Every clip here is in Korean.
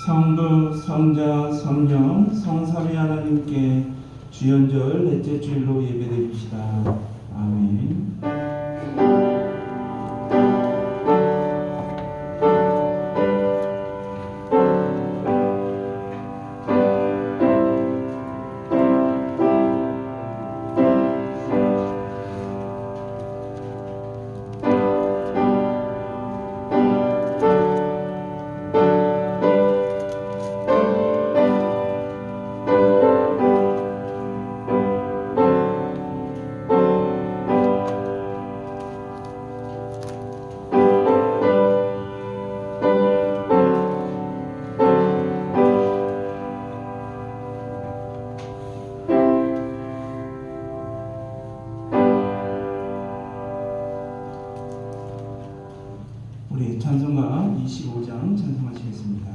성부, 성자, 성령, 성삼위 하나님께 주연절 넷째 주일로 예배드립시다. 아멘. 우리 찬송가 25장 찬송하시겠습니다.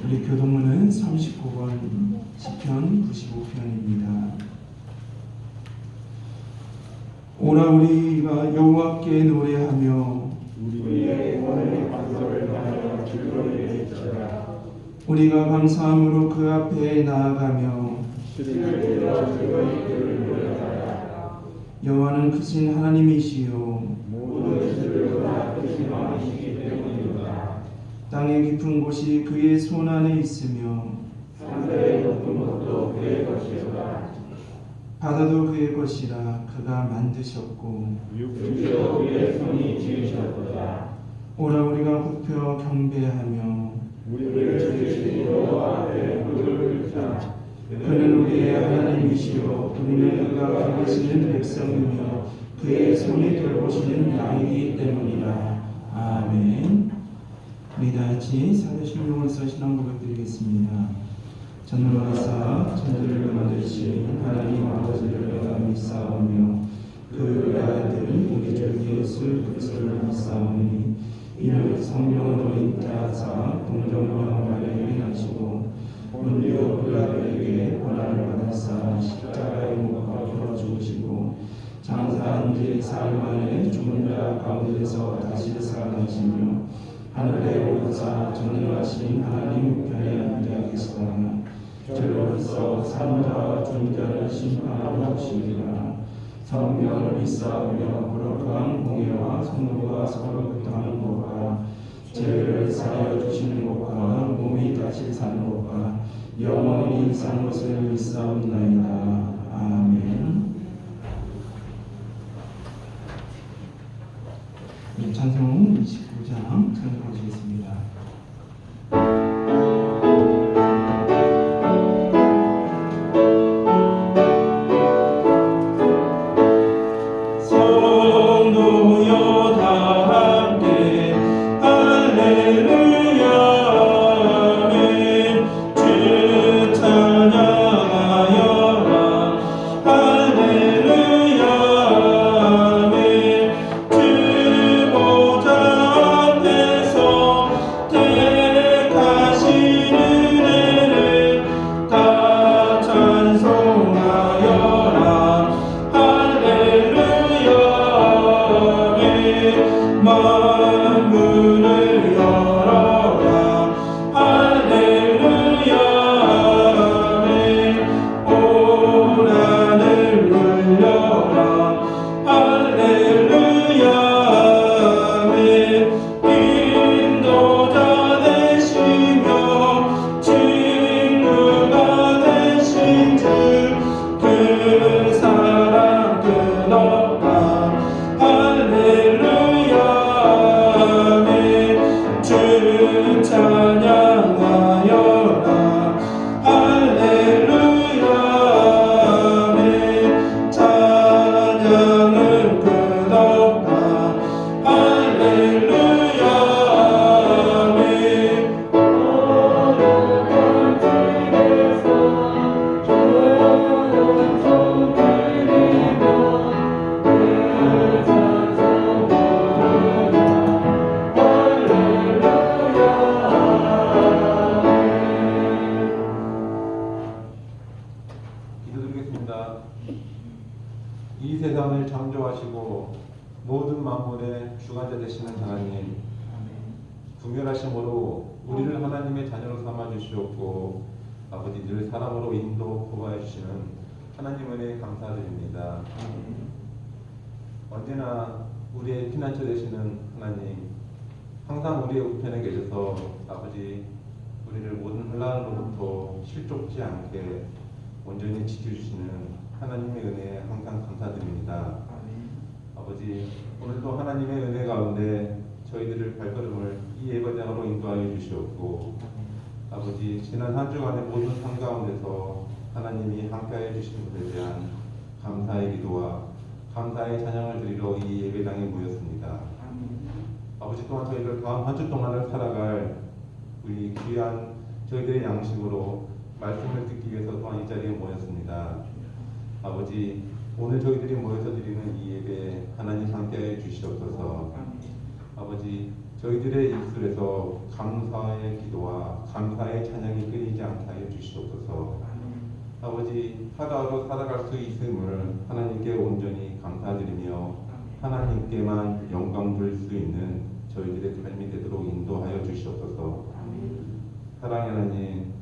우리 교동문은 39번 시편 95편입니다. 오라 우리가 여호와께 노래하며 우리의 오늘 반석을 향하여 즐거이 외치라. 우리가 감사함으로 그 앞에 나아가며 신을 들어 즐거이 그를 노래하라. 여호와는 크신 하나님이시요 모든 신을 다 크신 왕이시기 때문이다. 땅의 깊은 곳이 그의 손 안에 있으며 산들의 높은 곳도 그의 것이로다. 바다도 그의 것이라 그가 만드셨고 육지도 그의 손이 지으셨도다. 오라 우리가 굽혀 경배하며 우리를 지으신 여호와 앞에 무릎을 꿇자. 그는 우리의 하나님이시요 우리는 그가 기르시는 백성이며 그의 손이 돌보시는 양이기 때문이라. 아멘. 우리 다같이 사도신경으로서 신앙 고백드리겠습니다. 전능하사 천지를 만드신 하나님 아버지를 내가 믿사오며 그 아들 우리 주 예수 그리스도를 믿사오니 이는 성령으로 잉태하사 동정녀 마리아에게 나시고 본디오 빌라도에게 고난을 받으사 십자가에 못 박혀 죽으시고 장사한 지 사흘 만에 죽은 자 가운데서 다시 살아나시며 하늘에 오르사 전능하신 하나님 우편에 앉아 계시다가 저로서 산자와 존자를 심판하러 오시리라. 성령을 믿사오며 거룩한 공예와 성도가 서로 교통하는 것과 죄를 사하여 주시는 것과 몸이 다시 사는 것과 영원히 사는 것을 믿사옵나이다. 아멘. 찬송 29장 찬송하시겠습니다. 이 세상을 창조하시고 모든 만물의 주관자 되시는 하나님, 구별하심으로 우리를 하나님의 자녀로 삼아 주시옵고 아버지 늘 사랑으로 인도 보호해 주시는 하나님 은혜에 감사드립니다. 언제나 우리의 피난처 되시는 하나님, 항상 우리의 우편에 계셔서 아버지 우리를 모든 혼란으로부터 실족지 않게 온전히 지켜주시는 하나님의 은혜에 항상 감사드립니다. 아버지, 오늘도 하나님의 은혜 가운데 저희들을 발걸음을 이 예배당으로 인도하여 주시옵고 아버지, 지난 한 주간의 모든 삶 가운데서 하나님이 함께하여 주신 것에 대한 감사의 기도와 감사의 찬양을 드리러 이 예배당에 모였습니다. 아버지, 또한 저희들 다음 한 주 동안을 살아갈 우리 귀한 저희들의 양식으로 말씀을 듣기 위해서 또한 이 자리에 모였습니다. 아버지, 오늘 저희들이 모여서 드리는 이 예배 하나님 함께해 주시옵소서. 아버지, 저희들의 입술에서 감사의 기도와 감사의 찬양이 끊이지 않게 하여 주시옵소서. 아버지, 하루하루 살아갈 수 있음을 하나님께 온전히 감사드리며 하나님께만 영광 돌릴 수 있는 저희들의 삶이 되도록 인도하여 주시옵소서. 사랑의 하나님,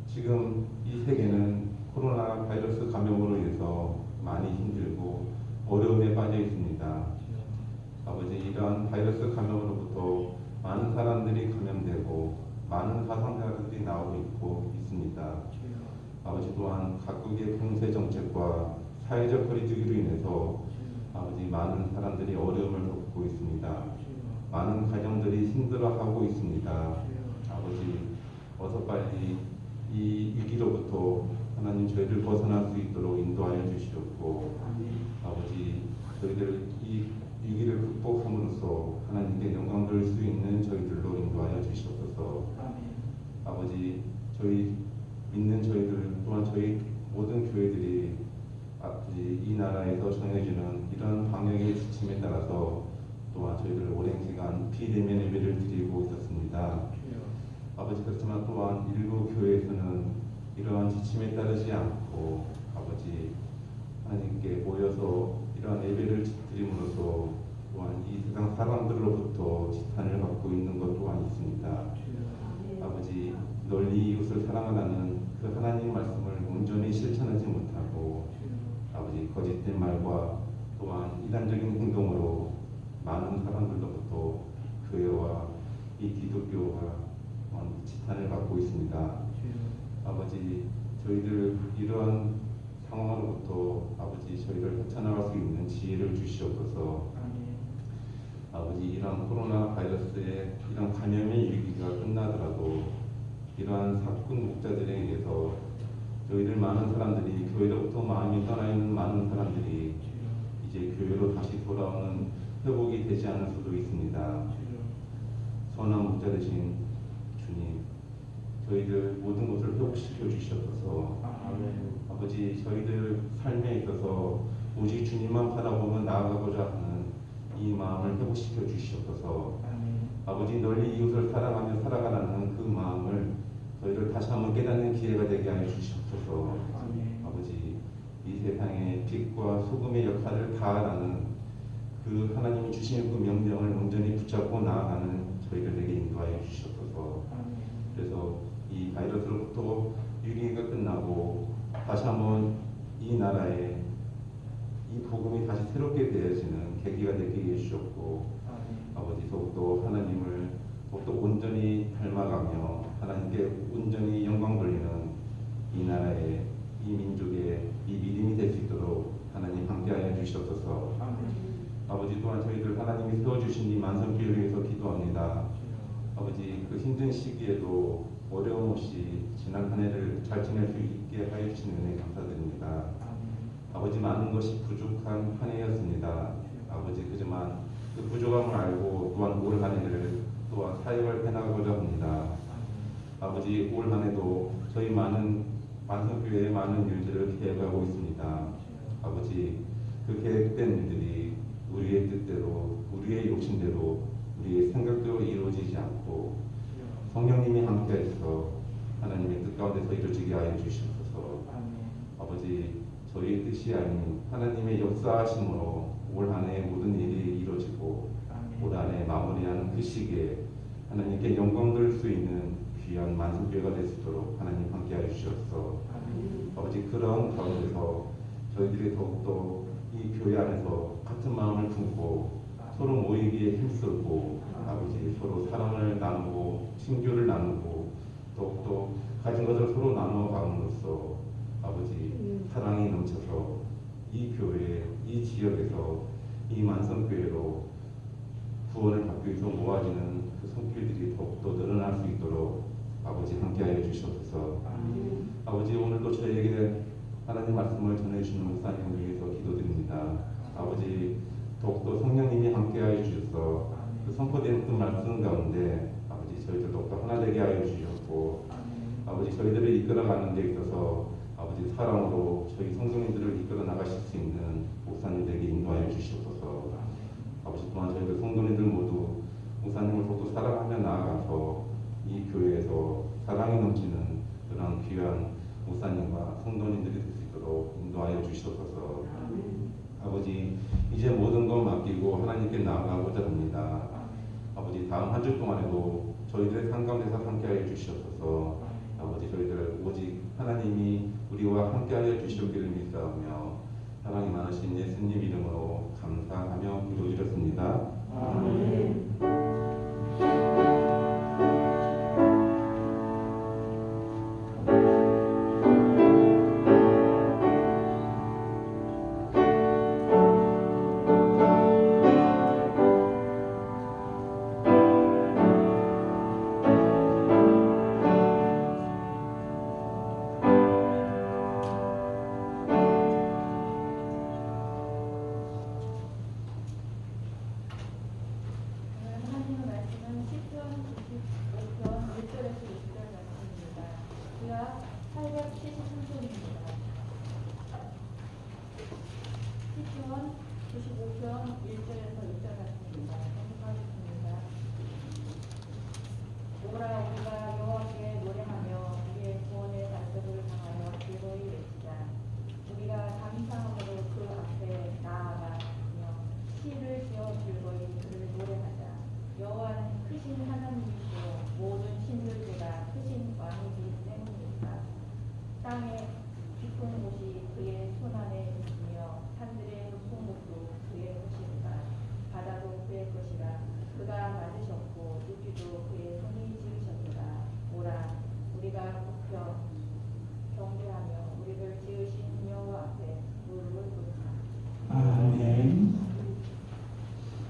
지금 이 세계는 코로나 바이러스 감염으로 인해서 많이 힘들고 어려움에 빠져 있습니다. 아버지, 이러한 바이러스 감염으로부터 많은 사람들이 감염되고 많은 사상자들이 나오고 있습니다. 아버지, 또한 각국의 봉쇄 정책과 사회적 거리두기로 인해서 아버지 많은 사람들이 어려움을 겪고 있습니다. 많은 가정들이 힘들어하고 있습니다. 아버지, 어서 빨리 이 위기로부터 하나님 저희를 벗어날 수 있도록 인도하여 주시옵고 아버지, 저희들 이 위기를 극복함으로써 하나님께 영광 돌릴 수 있는 저희들로 인도하여 주시옵소서. 아버지, 저희 믿는 저희들 또한 저희 모든 교회들이 아버지 이 나라에서 정해지는 이런 방역의 지침에 따라서 또한 저희들 오랜 기간 비대면 예배를 드리고 있었습니다. 아버지, 그렇지만 또한 일부 교회에서는 이러한 지침에 따르지 않고 아버지 하나님께 모여서 이러한 예배를 드림으로써 또한 이 세상 사람들로부터 지탄을 받고 있는 것 또한 있습니다. 아버지, 널리 이웃을 사랑하라는 그 하나님 말씀을 온전히 실천하지 못하고 아버지 거짓된 말과 또한 이단적인 행동으로 많은 사람들로부터 교회와 이 기독교가 지탄을 받고 있습니다. 아버지, 저희들 이러한 상황으로부터 아버지 저희를 헤쳐나갈 수 있는 지혜를 주시옵소서. 아버지, 이러한 코로나 바이러스의 이런 감염의 위기가 끝나더라도 이러한 사건 목자들에 의해서 저희들 많은 사람들이 교회로부터 마음이 떠나 있는 많은 사람들이 이제 교회로 다시 돌아오는 회복이 되지 않을 수도 있습니다. 선한 목자 되신 주님, 저희들 모든 것을 회복시켜 주시옵소서. 아버지, 저희들 삶에 있어서 오직 주님만 바라보며 나아가고자 하는 이 마음을 회복시켜 주시옵소서. 아버지, 널리 이웃을 사랑하며 살아가라는 그 마음을 저희를 다시 한번 깨닫는 기회가 되게 하여 주시옵소서. 아버지, 이 세상에 빛과 소금의 역할을 다하라는 그 하나님이 주신 그 명령을 온전히 붙잡고 나아가는 저희들에게 인도하여 주시옵소서. 그래서 이 바이러스로부터 위기가 끝나고 다시 한번 이 나라에 이 복음이 다시 새롭게 되어지는 계기가 되게 해주셨고 아버지, 더욱더 하나님을 더욱더 온전히 닮아가며 하나님께 온전히 영광 돌리는 이 나라의 이 민족의 이 믿음이 될 수 있도록 하나님 함께하여 주시옵소서. 아버지, 또한 저희들 하나님이 세워주신 이 만성교회를 위해서 기도합니다. 아버지, 그 힘든 시기에도 어려움 없이 지난 한 해를 잘 지낼 수 있게 하여 주시는 은혜 감사드립니다. 아버지, 많은 것이 부족한 한 해였습니다. 아버지, 그지만 그 부족함을 알고 또한 올 한 해를 또한 사역을 해나가고자 합니다. 아버지, 올 한 해도 저희 만성교회의 많은 일들을 계획하고 있습니다. 아버지, 그 계획된 일들이 우리의 뜻대로, 우리의 욕심대로, 우리의 생각대로 이루어지지 않고 성령님이 함께해서 하나님의 뜻 가운데서 이루어지게 하여 주시옵소서. 아버지, 저희의 뜻이 아닌 하나님의 역사하심으로 올 한 해 모든 일이 이루어지고 올 한 해 마무리하는 그 시기에 하나님께 영광 돌릴 수 있는 귀한 만성교회가 될 수 있도록 하나님 함께하여 주셔서 아버지 그런 가운데서 저희들이 더욱더 이 교회 안에서 같은 마음을 품고 서로 모이기에 힘쓰고 아버지 서로 사랑을 나누고 친교를 나누고 더욱더 가진 것을 서로 나눠감으로써 아버지 사랑이 넘쳐서 이 교회, 이 지역에서 이 만성교회로 구원을 받기 위해서 모아지는 그 손길들이 더욱더 늘어날 수 있도록 아버지 함께하여 주셔서 아버지 오늘도 저에게 하나님 말씀을 전해주시는 목사님을 위해서 기도드립니다. 아버지 더욱더 성령님이 함께하여 주셔서 그 선포된 그 말씀 가운데 아버지 저희들 더욱더 하나 되게 하여 주셨고 아버지 저희들을 이끌어가는 데 있어서 아버지 사랑으로 저희 성도님들을 이끌어 나가실 수 있는 목사님들에게 인도하여 주시옵소서. 아버지 또한 저희들 성도님들 모두 목사님을 더욱더 사랑하며 나아가서 이 교회에서 사랑이 넘치는 그런 귀한 목사님과 성도님들이 될 수 있도록 인도하여 주시옵소서. 아버지 이제 모든 것 맡기고 하나님께 나아가고자 합니다. 아버지 다음 한 주 동안에도 저희들의 삶 가운데서 함께하여 주시옵소서. 아버지 저희들 오직 하나님이 우리와 함께하여 주시기를 믿사오며 사랑이 많으신 예수님 이름으로 감사하며 기도드렸습니다. 아멘.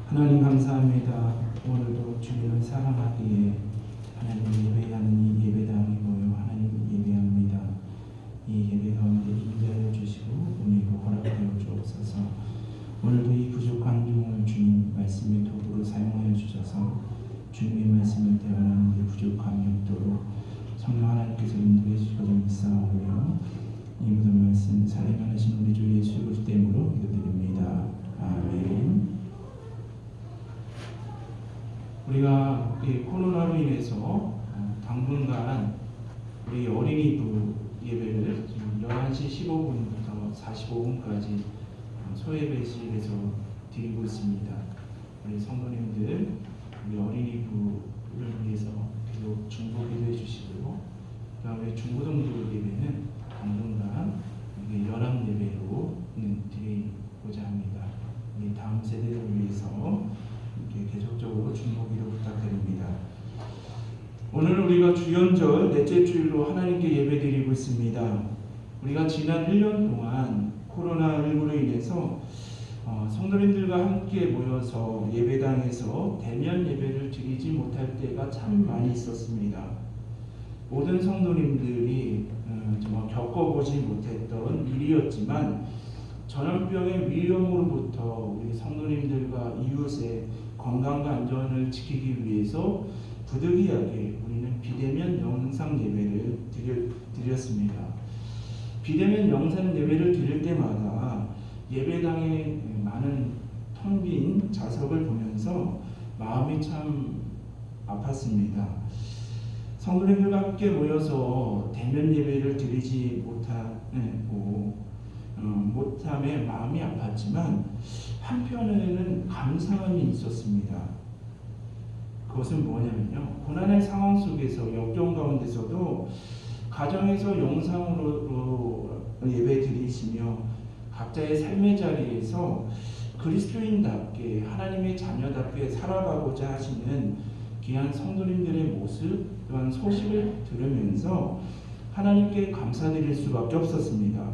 하나님 감사합니다. 오늘도 주님을 사랑하기에 하나님 예배하는 이 예배당에 모여 하나님 예배합니다. 이 예배 가운데 인도하여 주시고 오늘도 허락하여 주옵소서. 오늘도 이 부족한 종을 주님 말씀의 도구로 사용하여 주셔서 주님의 말씀을 대언하는 데 부족함이 없도록 성령 하나님께서 인도해 주시고 좀 믿사오며 이 모든 말씀 사랑하신 우리 주 예수 그리스도 이름으로 기도드립니다. 아멘. 우리가 이 코로나로 인해서 당분간 우리 어린이부 예배를 지금 11시 15분부터 45분까지 소예배실에서 드리고 있습니다. 우리 성도님들 우리 어린이부를 위해서 계속 중보 기도해 주시고 그다음에 중고등부 예배는 당분간 연합 예배로 드리고자 합니다. 우리 다음 세대를 위해서 계속적으로 중보기도 부탁드립니다. 오늘 우리가 주연절 넷째 주일로 하나님께 예배드리고 있습니다. 우리가 지난 1년 동안 코로나19로 인해서 성도님들과 함께 모여서 예배당에서 대면 예배를 드리지 못할 때가 참 많이 있었습니다. 모든 성도님들이 정말 겪어보지 못했던 일이었지만 전염병의 위험으로부터 우리 성도님들과 이웃의 건강과 안전을 지키기 위해서 부득이하게 우리는 비대면 영상 예배를 드렸습니다. 비대면 영상 예배를 드릴 때마다 예배당에 많은 텅 빈 좌석을 보면서 마음이 참 아팠습니다. 성도님들과 함께 모여서 대면 예배를 드리지 못하고 못함에 마음이 아팠지만 한편에는 감사함이 있었습니다. 그것은 뭐냐면요, 고난의 상황 속에서 역경 가운데서도 가정에서 영상으로 예배 드리시며 각자의 삶의 자리에서 그리스도인답게 하나님의 자녀답게 살아가고자 하시는 귀한 성도님들의 모습 또한 소식을 들으면서 하나님께 감사드릴 수밖에 없었습니다.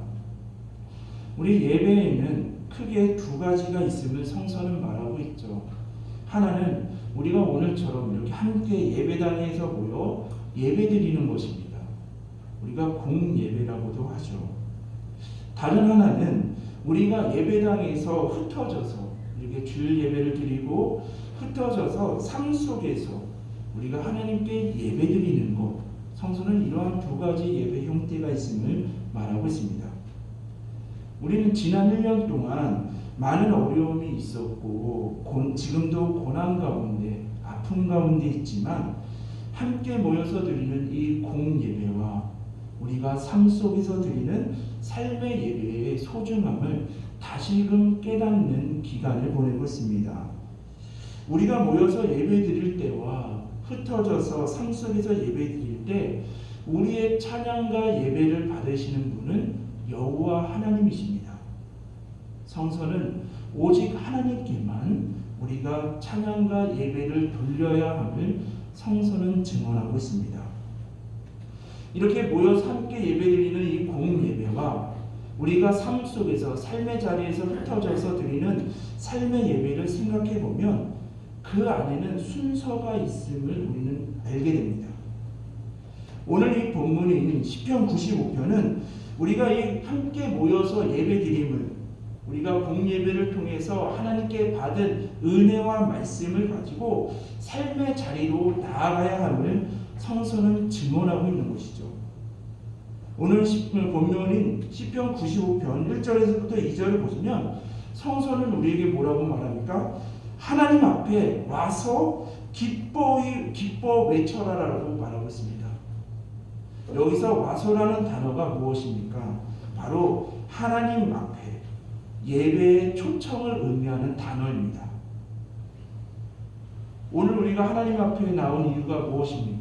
우리 예배에는 크게 두 가지가 있음을 성서는 말하고 있죠. 하나는 우리가 오늘처럼 이렇게 함께 예배당에서 모여 예배드리는 것입니다. 우리가 공예배라고도 하죠. 다른 하나는 우리가 예배당에서 흩어져서 이렇게 주일 예배를 드리고 흩어져서 삶 속에서 우리가 하나님께 예배드리는 것, 성서는 이러한 두 가지 예배 형태가 있음을 말하고 있습니다. 우리는 지난 1년 동안 많은 어려움이 있었고 지금도 고난 가운데 아픔 가운데 있지만 함께 모여서 드리는 이 공예배와 우리가 삶 속에서 드리는 삶의 예배의 소중함을 다시금 깨닫는 기간을 보내고 있습니다. 우리가 모여서 예배 드릴 때와 흩어져서 삶 속에서 예배 드릴 때 우리의 찬양과 예배를 받으시는 분은 여호와 하나님이십니다. 성서는 오직 하나님께만 우리가 찬양과 예배를 돌려야 함을 성서는 증언하고 있습니다. 이렇게 모여서 함께 예배드리는 이 공예배와 우리가 삶 속에서 삶의 자리에서 흩어져서 드리는 삶의 예배를 생각해 보면 그 안에는 순서가 있음을 우리는 알게 됩니다. 오늘 이 본문인 시편 95편은 우리가 이 함께 모여서 예배드림을 우리가 공예배를 통해서 하나님께 받은 은혜와 말씀을 가지고 삶의 자리로 나아가야 함을 성서는 증언하고 있는 것이죠. 오늘 본문인 시편 95편 1절에서부터 2절을 보시면 성서는 우리에게 뭐라고 말합니까? 하나님 앞에 와서 기뻐 외쳐라라고 말하고 있습니다. 여기서 와서라는 단어가 무엇입니까? 바로 하나님 앞에 예배의 초청을 의미하는 단어입니다. 오늘 우리가 하나님 앞에 나온 이유가 무엇입니까?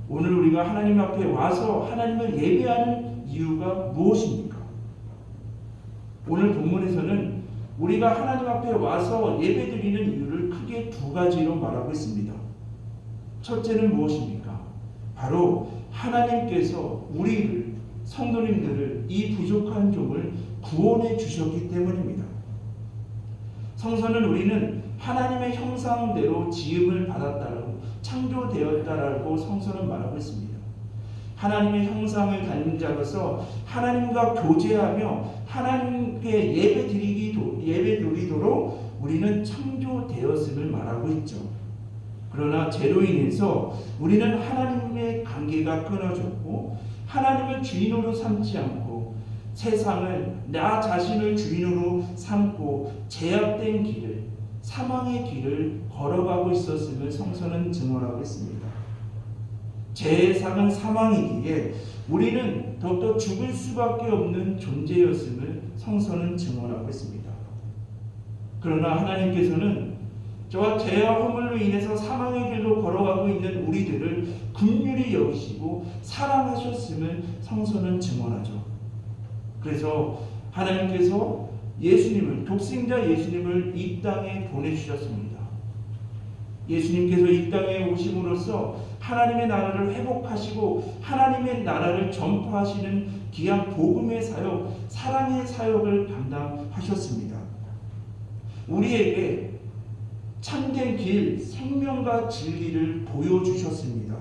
오늘 우리가 하나님 앞에 와서 하나님을 예배하는 이유가 무엇입니까? 오늘 본문에서는 우리가 하나님 앞에 와서 예배드리는 이유를 크게 두 가지로 말하고 있습니다. 첫째는 무엇입니까? 바로 하나님께서 우리를, 성도님들을, 이 부족한 종을 구원해 주셨기 때문입니다. 성서는 우리는 하나님의 형상대로 지음을 받았다라고, 창조되었다라고 성서는 말하고 있습니다. 하나님의 형상을 가진 자로서 하나님과 교제하며 하나님께 예배 드리도록 우리는 창조되었음을 말하고 있죠. 그러나 죄로 인해서 우리는 하나님의 관계가 끊어졌고 하나님을 주인으로 삼지 않고 세상을 나 자신을 주인으로 삼고 제약된 길을, 사망의 길을 걸어가고 있었음을 성서는 증언하고 있습니다. 죄의 상은 사망이기에 우리는 더욱더 죽을 수밖에 없는 존재였음을 성서는 증언하고 있습니다. 그러나 하나님께서는 저와 죄와 허물로 인해서 사망의 길로 걸어가고 있는 우리들을 긍휼히 여기시고 사랑하셨음을 성서는 증언하죠. 그래서 하나님께서 예수님을, 독생자 예수님을 이 땅에 보내주셨습니다. 예수님께서 이 땅에 오심으로써 하나님의 나라를 회복하시고 하나님의 나라를 전파하시는 귀한 복음의 사역, 사랑의 사역을 감당하셨습니다. 우리에게 참된 길, 생명과 진리를 보여주셨습니다.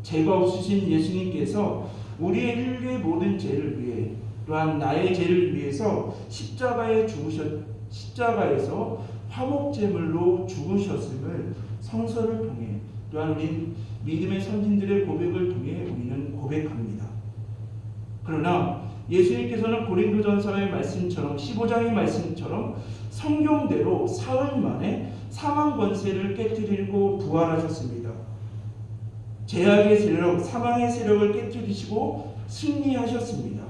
죄가 없으신 예수님께서 우리의 인류의 모든 죄를 위해, 또한 나의 죄를 위해서 십자가에서 화목제물로 죽으셨음을 성서를 통해, 또한 우리 믿음의 선진들의 고백을 통해 우리는 고백합니다. 그러나 예수님께서는 고린도전서의 말씀처럼, 15장의 말씀처럼 성경대로 사흘 만에 사망 권세를 깨뜨리고 부활하셨습니다. 죄악의 세력, 사망의 세력을 깨뜨리시고 승리하셨습니다.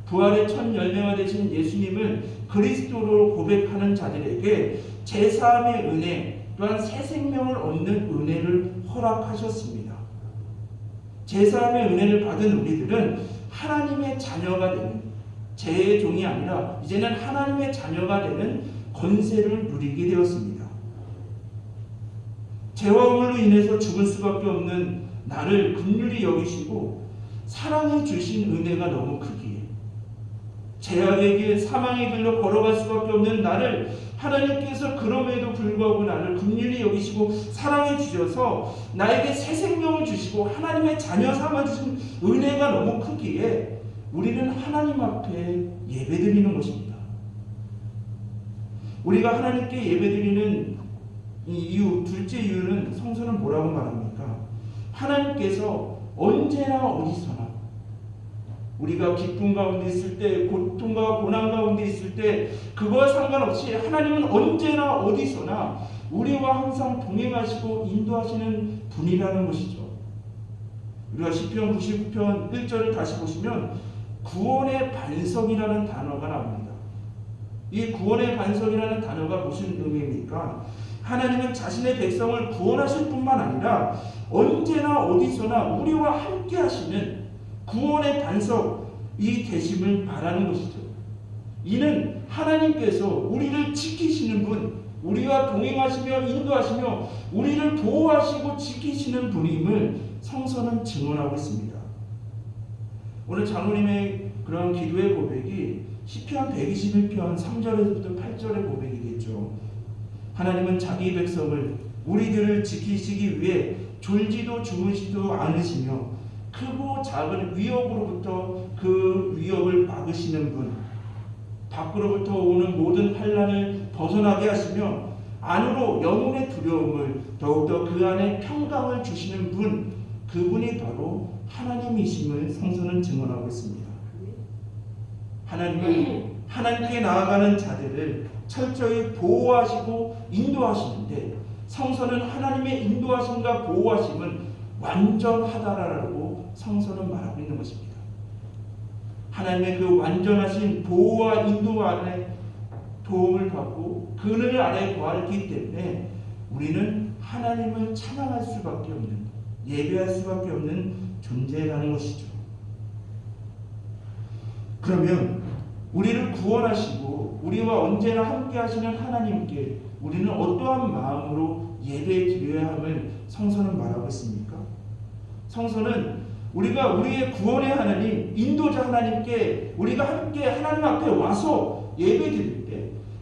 부활의 첫 열매가 되신 예수님을 그리스도로 고백하는 자들에게 제사함의 은혜 또한 새 생명을 얻는 은혜를 허락하셨습니다. 제사함의 은혜를 받은 우리들은 하나님의 자녀가 되는 죄의 종이 아니라 이제는 하나님의 자녀가 되는 권세를 누리게 되었습니다. 죄와 허물로 인해서 죽을 수밖에 없는 나를 긍휼히 여기시고 사랑해 주신 은혜가 너무 크기에 죄악의 길, 사망의 길로 걸어갈 수밖에 없는 나를 하나님께서 그럼에도 불구하고 나를 긍휼히 여기시고 사랑해 주셔서 나에게 새 생명을 주시고 하나님의 자녀 삼아 주신 은혜가 너무 크기에 우리는 하나님 앞에 예배드리는 것입니다. 우리가 하나님께 예배드리는 이 이유, 둘째 이유는 성서는 뭐라고 말합니까? 하나님께서 언제나 어디서나 우리가 기쁨 가운데 있을 때, 고통과 고난 가운데 있을 때 그거와 상관없이 하나님은 언제나 어디서나 우리와 항상 동행하시고 인도하시는 분이라는 것이죠. 우리가 시편 99편 1절을 다시 보시면 구원의 반석이라는 단어가 나옵니다. 이 구원의 반석이라는 단어가 무슨 의미입니까? 하나님은 자신의 백성을 구원하실 뿐만 아니라 언제나 어디서나 우리와 함께 하시는 구원의 반석이 되심을 바라는 것이죠. 이는 하나님께서 우리를 지키시는 분, 우리와 동행하시며 인도하시며 우리를 보호하시고 지키시는 분임을 성서는 증언하고 있습니다. 오늘 장로님의 그런 기도의 고백이 시편 121편 3절에서부터 8절의 고백이겠죠. 하나님은 자기 백성을 우리들을 지키시기 위해 졸지도 주무시도 않으시며 크고 작은 위협으로부터 그 위협을 막으시는 분, 밖으로부터 오는 모든 환난을 벗어나게 하시며 안으로 영혼의 두려움을 더욱더 그 안에 평강을 주시는 분, 그분이 바로 하나님이심을 성서는 증언하고 있습니다. 하나님은 하나님께 나아가는 자들을 철저히 보호하시고 인도하시는데 성서는 하나님의 인도하심과 보호하심은 완전하다라고 성서는 말하고 있는 것입니다. 하나님의 그 완전하신 보호와 인도 안에 도움을 받고 그늘 아래 거하기 때문에 우리는 하나님을 찬양할 수밖에 없는, 예배할 수밖에 없는 존재라는 것이죠. 그러면 우리를 구원하시고 우리와 언제나 함께 하시는 하나님께 우리는 어떠한 마음으로 예배드려야 함을 성서는 말하고 있습니까? 성서는 우리가 우리의 구원의 하나님, 인도자 하나님께 우리가 함께 하나님 앞에 와서 예배드릴 때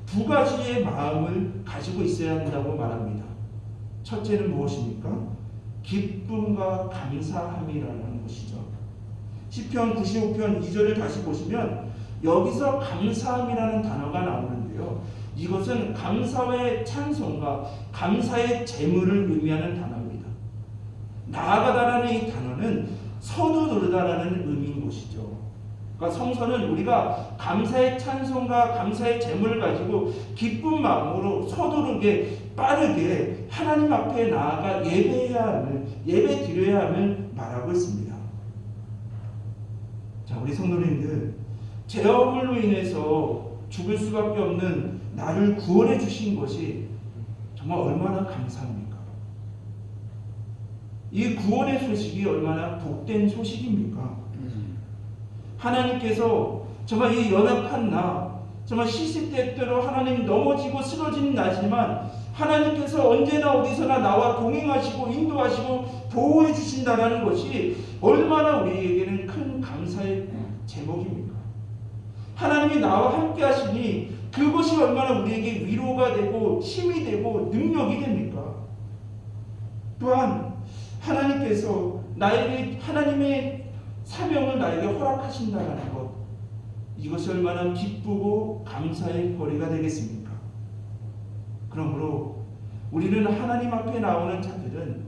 두 가지의 마음을 가지고 있어야 한다고 말합니다. 첫째는 무엇입니까? 기쁨과 감사함이라는 것이죠. 시편 95편 2절을 다시 보시면 여기서 감사함이라는 단어가 나오는데요. 이것은 감사의 찬송과 감사의 제물을 의미하는 단어입니다. 나아가다라는 이 단어는 서두르다라는 의미인 것이죠. 그러니까 성서는 우리가 감사의 찬송과 감사의 제물을 가지고 기쁜 마음으로 서두르게 빠르게 하나님 앞에 나아가 예배해야 함을, 예배 드려야 함을 말하고 있습니다. 자, 우리 성도님들, 죄와 허물로 인해서 죽을 수밖에 없는 나를 구원해 주신 것이 정말 얼마나 감사합니까? 이 구원의 소식이 얼마나 복된 소식입니까? 하나님께서 정말 이 연약한 나, 정말 시시때때로 하나님 넘어지고 쓰러지는 나지만 하나님께서 언제나 어디서나 나와 동행하시고 인도하시고 보호해 주신다는 것이 얼마나 우리에게는 큰 감사의 제목입니까? 하나님이 나와 함께 하시니 그것이 얼마나 우리에게 위로가 되고 힘이 되고 능력이 됩니까? 또한 하나님께서 나에게 하나님의 사명을 나에게 허락하신다는 것, 이것이 얼마나 기쁘고 감사의 거리가 되겠습니까? 그러므로 우리는 하나님 앞에 나오는 자들은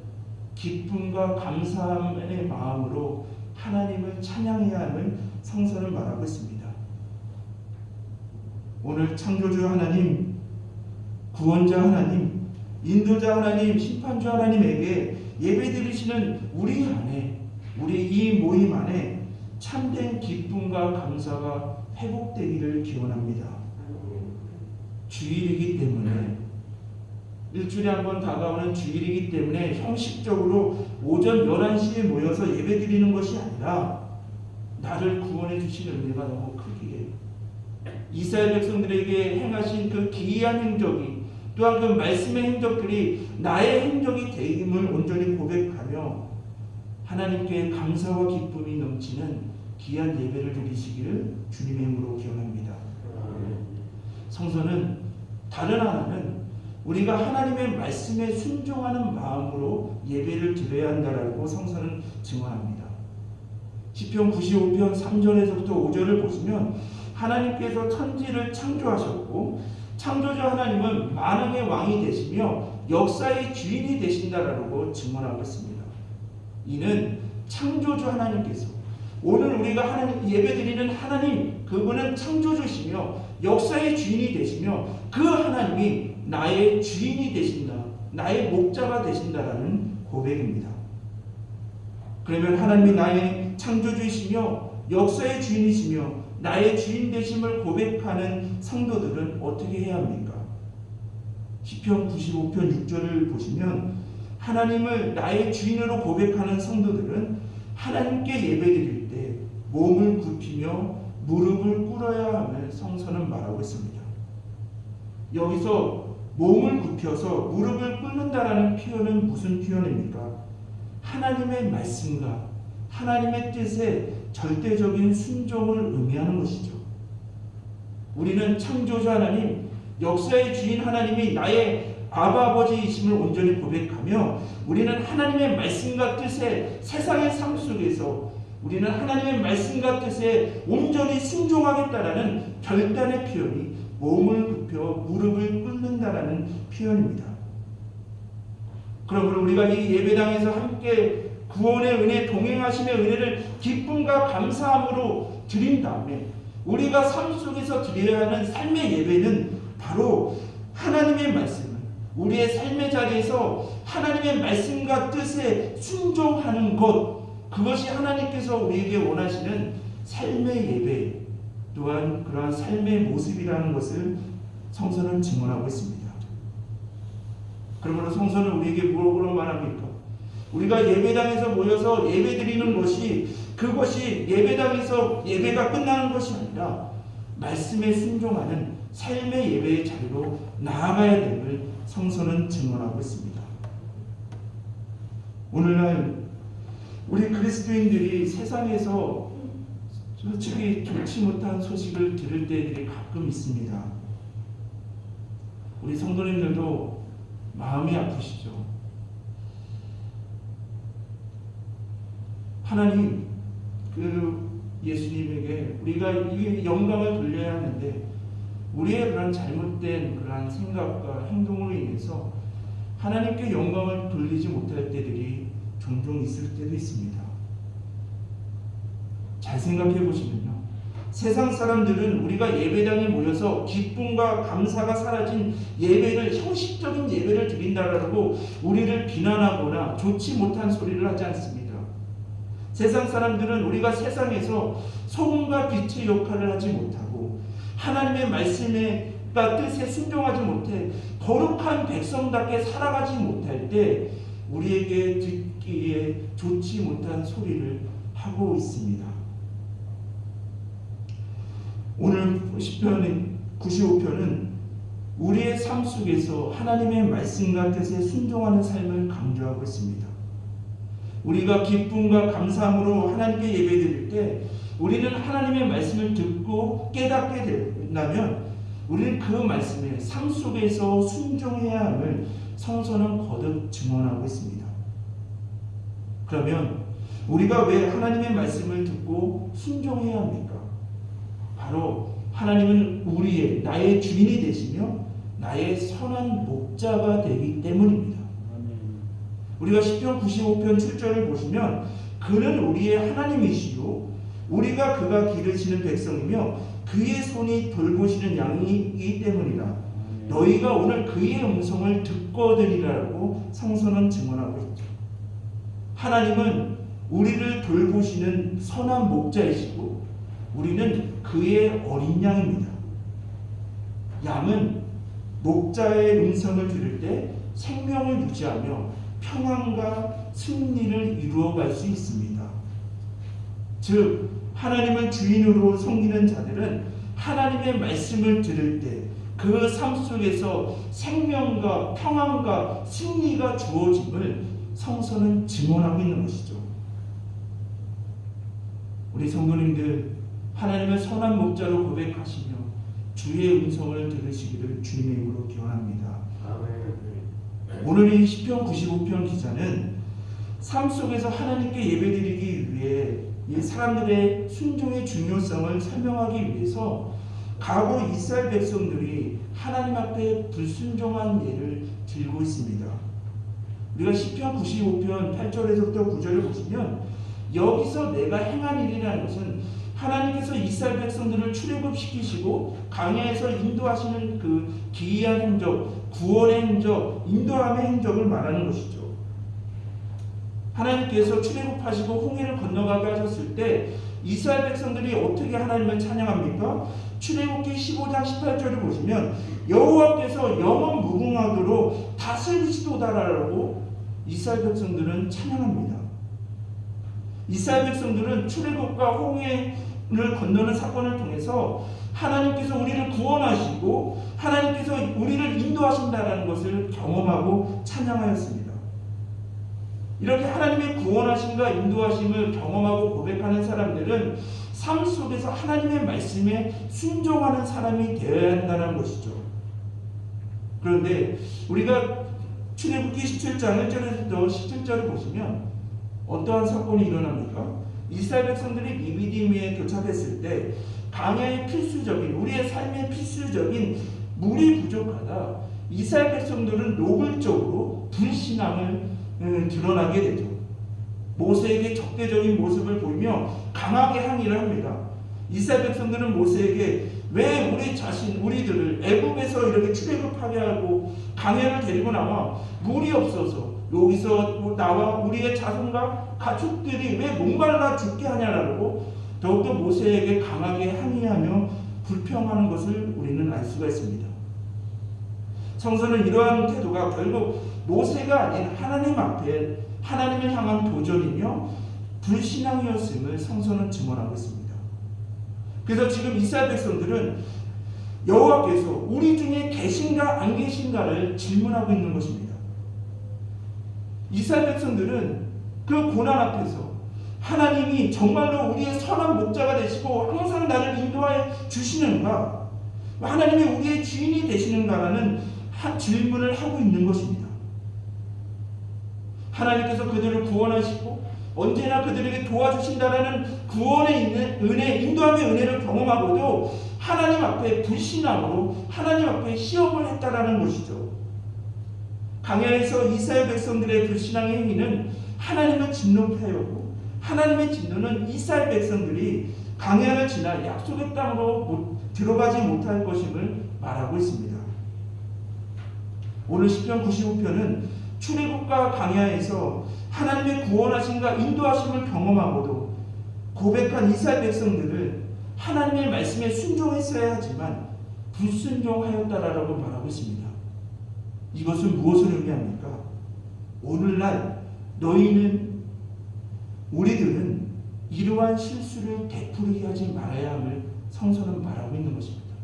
기쁨과 감사함의 마음으로 하나님을 찬양해야 함을 성서는 말하고 있습니다. 오늘 창조주 하나님, 구원자 하나님, 인도자 하나님, 심판주 하나님에게 예배드리시는 우리 안에, 우리 이 모임 안에 참된 기쁨과 감사가 회복되기를 기원합니다. 주일이기 때문에, 일주일에 한 번 다가오는 주일이기 때문에 형식적으로 오전 11시에 모여서 예배드리는 것이 아니라 나를 구원해 주신 은혜가 너무 크기에 이스라엘 백성들에게 행하신 그 기이한 행적이, 또한 그 말씀의 행적들이 나의 행적이 되임을 온전히 고백하며 하나님께 감사와 기쁨이 넘치는 귀한 예배를 드리시기를 주님의 이름으로 기원합니다. 성서는 다른 하나는 우리가 하나님의 말씀에 순종하는 마음으로 예배를 드려야 한다라고 성서는 증언합니다. 시편 95편 3절에서부터 5절을 보시면 하나님께서 천지를 창조하셨고 창조자 하나님은 만왕의 왕이 되시며 역사의 주인이 되신다라고 증언하고 있습니다. 이는 창조주 하나님께서, 오늘 우리가 하나님 예배드리는 하나님, 그분은 창조주시며 역사의 주인이 되시며 그 하나님이 나의 주인이 되신다, 나의 목자가 되신다라는 고백입니다. 그러면 하나님이 나의 창조주이시며 역사의 주인이시며 나의 주인 되심을 고백하는 성도들은 어떻게 해야 합니까? 시편 95편 6절을 보시면 하나님을 나의 주인으로 고백하는 성도들은 하나님께 예배드릴 때 몸을 굽히며 무릎을 꿇어야 함을 성서는 말하고 있습니다. 여기서 몸을 굽혀서 무릎을 꿇는다라는 표현은 무슨 표현입니까? 하나님의 말씀과 하나님의 뜻에 절대적인 순종을 의미하는 것이죠. 우리는 창조자 하나님, 역사의 주인 하나님이 나의 아바 아버지이심을 온전히 고백하며 우리는 하나님의 말씀과 뜻에 세상의 삶 속에서 우리는 하나님의 말씀과 뜻에 온전히 순종하겠다라는 결단의 표현이 몸을 굽혀 무릎을 꿇는다라는 표현입니다. 그러므로 우리가 이 예배당에서 함께 구원의 은혜, 동행하심의 은혜를 기쁨과 감사함으로 드린 다음에 우리가 삶 속에서 드려야 하는 삶의 예배는 바로 하나님의 말씀을 우리의 삶의 자리에서 하나님의 말씀과 뜻에 순종하는 것, 그것이 하나님께서 우리에게 원하시는 삶의 예배, 또한 그러한 삶의 모습이라는 것을 성서는 증언하고 있습니다. 그러므로 성서는 우리에게 뭐라고 말합니까? 우리가 예배당에서 모여서 예배드리는 것이, 그것이 예배당에서 예배가 끝나는 것이 아니라 말씀에 순종하는 삶의 예배의 자리로 나아가야 됨을 성서는 증언하고 있습니다. 오늘날 우리 그리스도인들이 세상에서 솔직히 좋지 못한 소식을 들을 때들이 가끔 있습니다. 우리 성도님들도 마음이 아프시죠? 하나님, 예수님에게 우리가 이 영광을 돌려야 하는데 우리의 그런 잘못된 그러한 생각과 행동으로 인해서 하나님께 영광을 돌리지 못할 때들이 종종 있을 때도 있습니다. 잘 생각해 보시면요, 세상 사람들은 우리가 예배당에 모여서 기쁨과 감사가 사라진 예배를, 형식적인 예배를 드린다라고 우리를 비난하거나 좋지 못한 소리를 하지 않습니다. 세상 사람들은 우리가 세상에서 소금과 빛의 역할을 하지 못하고 하나님의 말씀과 뜻에 순종하지 못해 거룩한 백성답게 살아가지 못할 때 우리에게 듣기에 좋지 못한 소리를 하고 있습니다. 오늘 시편 95편은 우리의 삶 속에서 하나님의 말씀과 뜻에 순종하는 삶을 강조하고 있습니다. 우리가 기쁨과 감사함으로 하나님께 예배드릴 때 우리는 하나님의 말씀을 듣고 깨닫게 된다면 우리는 그 말씀에 삶 속에서 순종해야 함을 성서는 거듭 증언하고 있습니다. 그러면 우리가 왜 하나님의 말씀을 듣고 순종해야 합니까? 바로 하나님은 나의 주인이 되시며 나의 선한 목자가 되기 때문입니다. 우리가 시편 95편 7절을 보시면 그는 우리의 하나님이시요 우리가 그가 기르시는 백성이며 그의 손이 돌보시는 양이기 때문이라. 너희가 오늘 그의 음성을 듣거든이라고 성서는 증언하고 있죠. 하나님은 우리를 돌보시는 선한 목자이시고 우리는 그의 어린 양입니다. 양은 목자의 음성을 들을 때 생명을 유지하며 평안과 승리를 이루어갈 수 있습니다. 즉 하나님을 주인으로 섬기는 자들은 하나님의 말씀을 들을 때 그 삶 속에서 생명과 평안과 승리가 주어짐을 성서는 증언하고 있는 것이죠. 우리 성도님들 하나님을 선한 목자로 고백하시며 주의 음성을 들으시기를 주님의 이름으로 기원합니다. 오늘 이 시편 95편 기자는 삶 속에서 하나님께 예배드리기 위해 이 사람들의 순종의 중요성을 설명하기 위해서 과거 이스라엘 백성들이 하나님 앞에 불순종한 예를 들고 있습니다. 우리가 시편 95편 8절에서부터 9절을 보시면 여기서 내가 행한 일이라는 것은 하나님께서 이스라엘 백성들을 출애굽시키시고 광야에서 인도하시는 그 기이한 행적, 구원의 행적, 인도함의 행적을 말하는 것이죠. 하나님께서 출애굽하시고 홍해를 건너가게 하셨을 때 이스라엘 백성들이 어떻게 하나님을 찬양합니까? 출애굽기 15장 18절을 보시면 여호와께서 영원 무궁하도록 다스리시도다라고 이스라엘 백성들은 찬양합니다. 이스라엘 백성들은 출애굽과 홍해를 건너는 사건을 통해서 하나님께서 우리를 구원하시고 하나님께서 우리를 인도하신다는 것을 경험하고 찬양하였습니다. 이렇게 하나님의 구원하심과 인도하심을 경험하고 고백하는 사람들은 삶 속에서 하나님의 말씀에 순종하는 사람이 되어야 한다는 것이죠. 그런데 우리가 출애굽기 17장 1절에서 17절을 보시면 어떠한 사건이 일어납니까? 이스라엘 백성들이 미디움에 도착했을 때 광야의 필수적인 우리의 삶의 필수적인 물이 부족하다. 이스라엘 백성들은 노골적으로 불신앙을 드러나게 되죠. 모세에게 적대적인 모습을 보이며 강하게 항의를 합니다. 이스라엘 백성들은 모세에게 왜 우리들을 애굽에서 이렇게 출애굽하게 하고 광야를 데리고 나와 물이 없어서 여기서 나와 우리의 자손과 가축들이 왜 목말라 죽게 하냐라고 더욱더 모세에게 강하게 항의하며 불평하는 것을 우리는 알 수가 있습니다. 성서는 이러한 태도가 결국 모세가 아닌 하나님 앞에 하나님을 향한 도전이며 불신앙이었음을 성서는 증언하고 있습니다. 그래서 지금 이스라엘 백성들은 여호와께서 우리 중에 계신가 안 계신가를 질문하고 있는 것입니다. 이스라엘 백성들은 그 고난 앞에서 하나님이 정말로 우리의 선한 목자가 되시고 항상 나를 인도하여 주시는가, 하나님이 우리의 주인이 되시는가라는 질문을 하고 있는 것입니다. 하나님께서 그들을 구원하시고 언제나 그들에게 도와주신다라는 구원의 은혜, 인도함의 은혜를 경험하고도 하나님 앞에 불신앙으로 하나님 앞에 시험을 했다라는 것이죠. 광야에서 이스라엘 백성들의 불신앙의 행위는 하나님의 진노표였고 하나님의 진노는 이스라엘 백성들이 광야를 지나 약속의 땅으로 들어가지 못할 것임을 말하고 있습니다. 오늘 시편 95편은 출애굽과 광야에서 하나님의 구원하심과 인도하심을 경험하고도 고백한 이스라엘 백성들을 하나님의 말씀에 순종했어야 하지만 불순종하였다라고 말하고 있습니다. 이것은 무엇을 의미합니까? 오늘날 우리들은 이러한 실수를 되풀이게 하지 말아야 함을 성서는 말하고 있는 것입니다.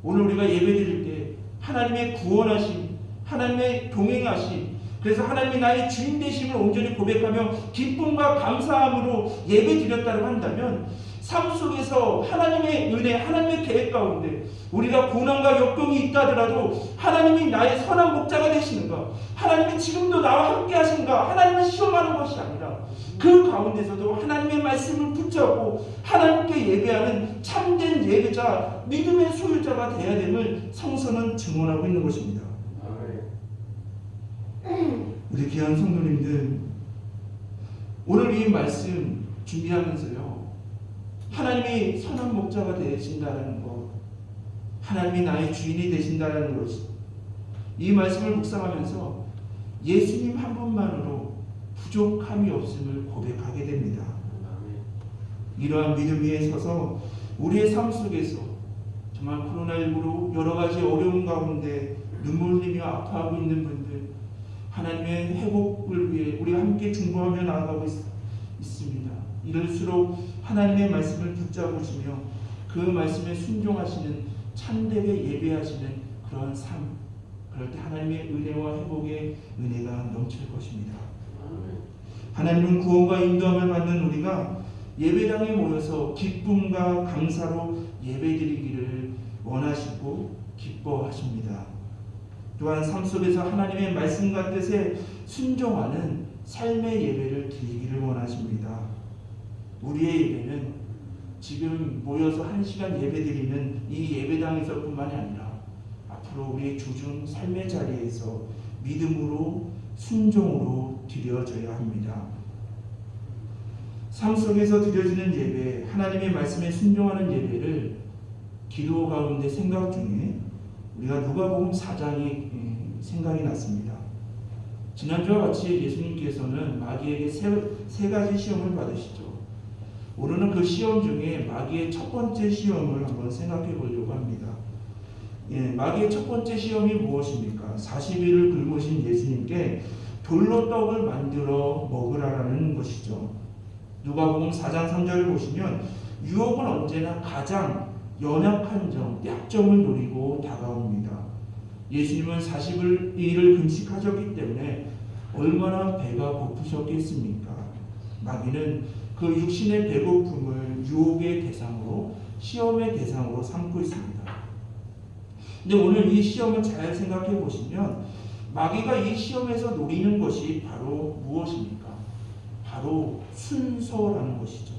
오늘 우리가 예배드릴 때 하나님의 구원하심, 하나님의 동행하심, 그래서 하나님이 나의 주인 되심을 온전히 고백하며 기쁨과 감사함으로 예배드렸다고 한다면 삶 속에서 하나님의 은혜, 하나님의 계획 가운데 우리가 고난과 역경이 있다 하더라도 하나님이 나의 선한 목자가 되시는가, 하나님이 지금도 나와 함께 하신가, 하나님을 시험하는 것이 아니라 그 가운데서도 하나님의 말씀을 붙잡고 하나님께 예배하는 참된 예배자, 믿음의 소유자가 되어야 됨을 성서는 증언하고 있는 것입니다. 우리 귀한 성도님들, 오늘 이 말씀 준비하면서요, 하나님이 선한 목자가 되신다는 것, 하나님이 나의 주인이 되신다는 것, 이 말씀을 묵상하면서 예수님 한 분만으로 부족함이 없음을 고백하게 됩니다. 이러한 믿음 위에 서서 우리의 삶 속에서 정말 코로나19로 여러 가지 어려움 가운데 눈물 흘리며 아파하고 있는 분들, 하나님의 회복을 위해 우리가 함께 중보하며 나아가고 있습니다. 이럴수록 하나님의 말씀을 붙잡으시며 그 말씀에 순종하시는 참되게 예배하시는 그런 삶, 그럴 때 하나님의 은혜와 회복의 은혜가 넘칠 것입니다. 하나님은 구원과 인도함을 받는 우리가 예배당에 모여서 기쁨과 감사로 예배드리기를 원하시고 기뻐하십니다. 또한 삶 속에서 하나님의 말씀과 뜻에 순종하는 삶의 예배를 드리기를 원하십니다. 우리의 예배는 지금 모여서 1시간 예배드리는 이 예배당에서뿐만이 아니라 앞으로 우리의 주중 삶의 자리에서 믿음으로 순종으로 드려져야 합니다. 삶 속에서 드려지는 예배, 하나님의 말씀에 순종하는 예배를 기도 가운데 생각 중에 우리가 누가복음 4장이 생각이 났습니다. 지난주와 같이 예수님께서는 마귀에게 세 가지 시험을 받으시죠. 오늘은 그 시험 중에 마귀의 첫 번째 시험을 한번 생각해 보려고 합니다. 마귀의 첫 번째 시험이 무엇입니까? 40일을 굶으신 예수님께 돌로 떡을 만들어 먹으라라는 것이죠. 누가복음 4장 3절을 보시면 유혹은 언제나 가장 연약한 점, 약점을 노리고 다가옵니다. 예수님은 40일을 금식하셨기 때문에 얼마나 배가 고프셨겠습니까? 마귀는 그 육신의 배고픔을 유혹의 대상으로, 시험의 대상으로 삼고 있습니다. 근데 오늘 이 시험을 잘 생각해 보시면 마귀가 이 시험에서 노리는 것이 바로 무엇입니까? 바로 순서라는 것이죠.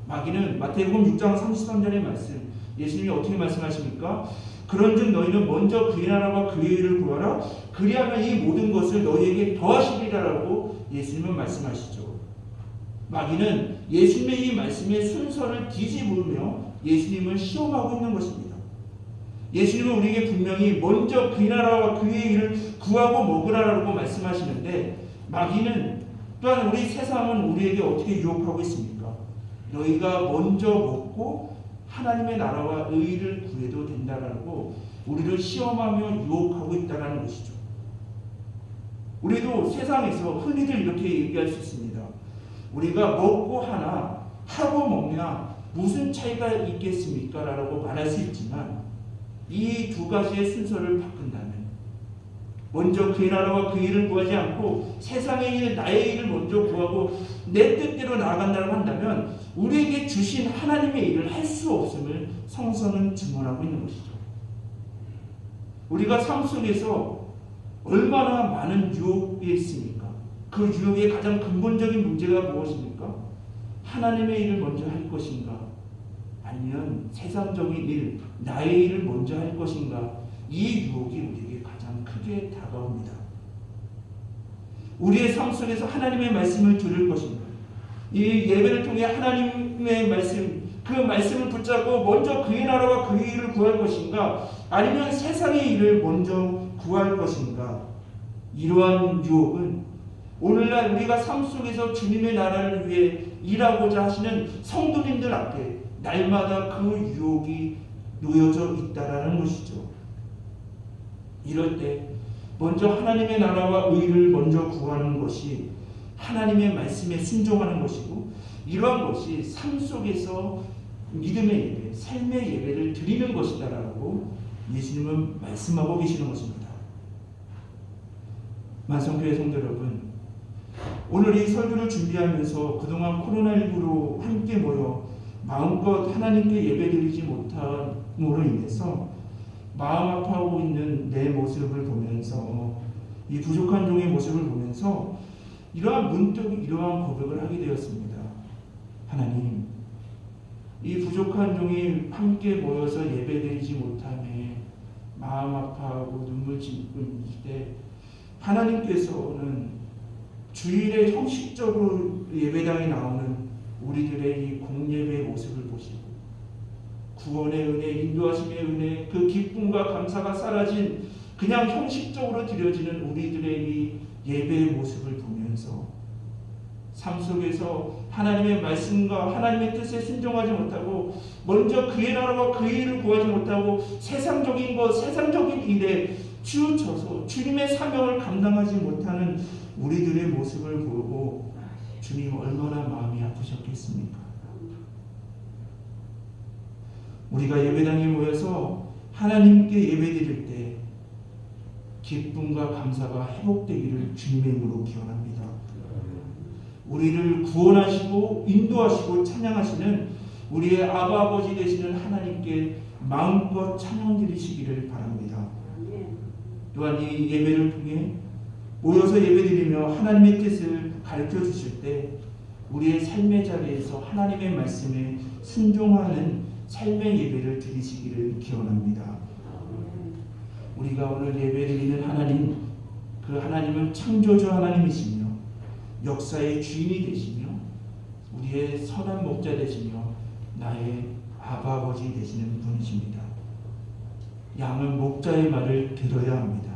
마귀는 마태복음 6장 33절의 말씀, 예수님이 어떻게 말씀하십니까? 그런즉 너희는 먼저 그의 나라와 그의 의를 구하라. 그리하면 이 모든 것을 너희에게 더하시리라라고 예수님은 말씀하시죠. 마귀는 예수님의 이 말씀의 순서를 뒤집으며 예수님을 시험하고 있는 것입니다. 예수님은 우리에게 분명히 먼저 그의 나라와 그의 의를 구하고 먹으라라고 말씀하시는데 마귀는 또한 우리 세상은 우리에게 어떻게 유혹하고 있습니까? 너희가 먼저 먹고 하나님의 나라와 의를 구해도 된다라고 우리를 시험하며 유혹하고 있다는 것이죠. 우리도 세상에서 흔히들 이렇게 얘기할 수 있습니다. 우리가 먹고 하나 하고 먹냐 무슨 차이가 있겠습니까? 라고 말할 수 있지만 이 두 가지의 순서를 바꾼다면 먼저 그의 나라와 그 일을 구하지 않고 세상의 일, 나의 일을 먼저 구하고 내 뜻대로 나아간다고 한다면 우리에게 주신 하나님의 일을 할 수 없음을 성서는 증언하고 있는 것이죠. 우리가 삶 속에서 얼마나 많은 유혹이 있습니까? 그 유혹의 가장 근본적인 문제가 무엇입니까? 하나님의 일을 먼저 할 것인가? 아니면 세상적인 일, 나의 일을 먼저 할 것인가? 이 유혹이 우리에게 가장 크게 다가옵니다. 우리의 삶 속에서 하나님의 말씀을 들을 것인가? 이 예배를 통해 하나님의 말씀, 그 말씀을 붙잡고 먼저 그의 나라와 그의 일을 구할 것인가? 아니면 세상의 일을 먼저 구할 것인가? 이러한 유혹은 오늘날 우리가 삶 속에서 주님의 나라를 위해 일하고자 하시는 성도님들 앞에 날마다 그 유혹이 놓여져 있다라는 것이죠. 이럴 때 먼저 하나님의 나라와 의를 먼저 구하는 것이 하나님의 말씀에 순종하는 것이고 이러한 것이 삶 속에서 믿음의 예배, 삶의 예배를 드리는 것이다라고 예수님은 말씀하고 계시는 것입니다. 만성교회 성도 여러분, 오늘 이 설교를 준비하면서 그동안 코로나19로 함께 모여 마음껏 하나님께 예배드리지 못함으로 인해서 마음 아파하고 있는 내 모습을 보면서 이 부족한 종의 모습을 보면서 문득 이러한 고백을 하게 되었습니다. 하나님, 이 부족한 종이 함께 모여서 예배드리지 못함에 마음 아파하고 눈물 짓고 있을 때 하나님께서는 주일에 형식적으로 예배당에 나오는 우리들의 이 공예배의 모습을 보시고 구원의 은혜, 인도하심의 은혜, 그 기쁨과 감사가 사라진 그냥 형식적으로 드려지는 우리들의 이 예배의 모습을 보면서 삶 속에서 하나님의 말씀과 하나님의 뜻에 순종하지 못하고 먼저 그의 나라와 그의 일을 구하지 못하고 세상적인 것, 세상적인 일에 치우쳐서 주님의 사명을 감당하지 못하는 우리들의 모습을 보고 주님 얼마나 마음이 아프셨겠습니까? 우리가 예배당에 모여서 하나님께 예배드릴 때 기쁨과 감사가 회복되기를 주님의 이름으로 기원합니다. 우리를 구원하시고 인도하시고 찬양하시는 우리의 아바 아버지 되시는 하나님께 마음껏 찬양 드리시기를 바랍니다. 또한 이 예배를 통해 모여서 예배드리며 하나님의 뜻을 가르쳐 주실 때 우리의 삶의 자리에서 하나님의 말씀에 순종하는 삶의 예배를 드리시기를 기원합니다. 우리가 오늘 예배드리는 하나님, 그 하나님은 창조주 하나님이시며 역사의 주인이 되시며 우리의 선한 목자 되시며 나의 아바 아버지 되시는 분이십니다. 양은 목자의 말을 들어야 합니다.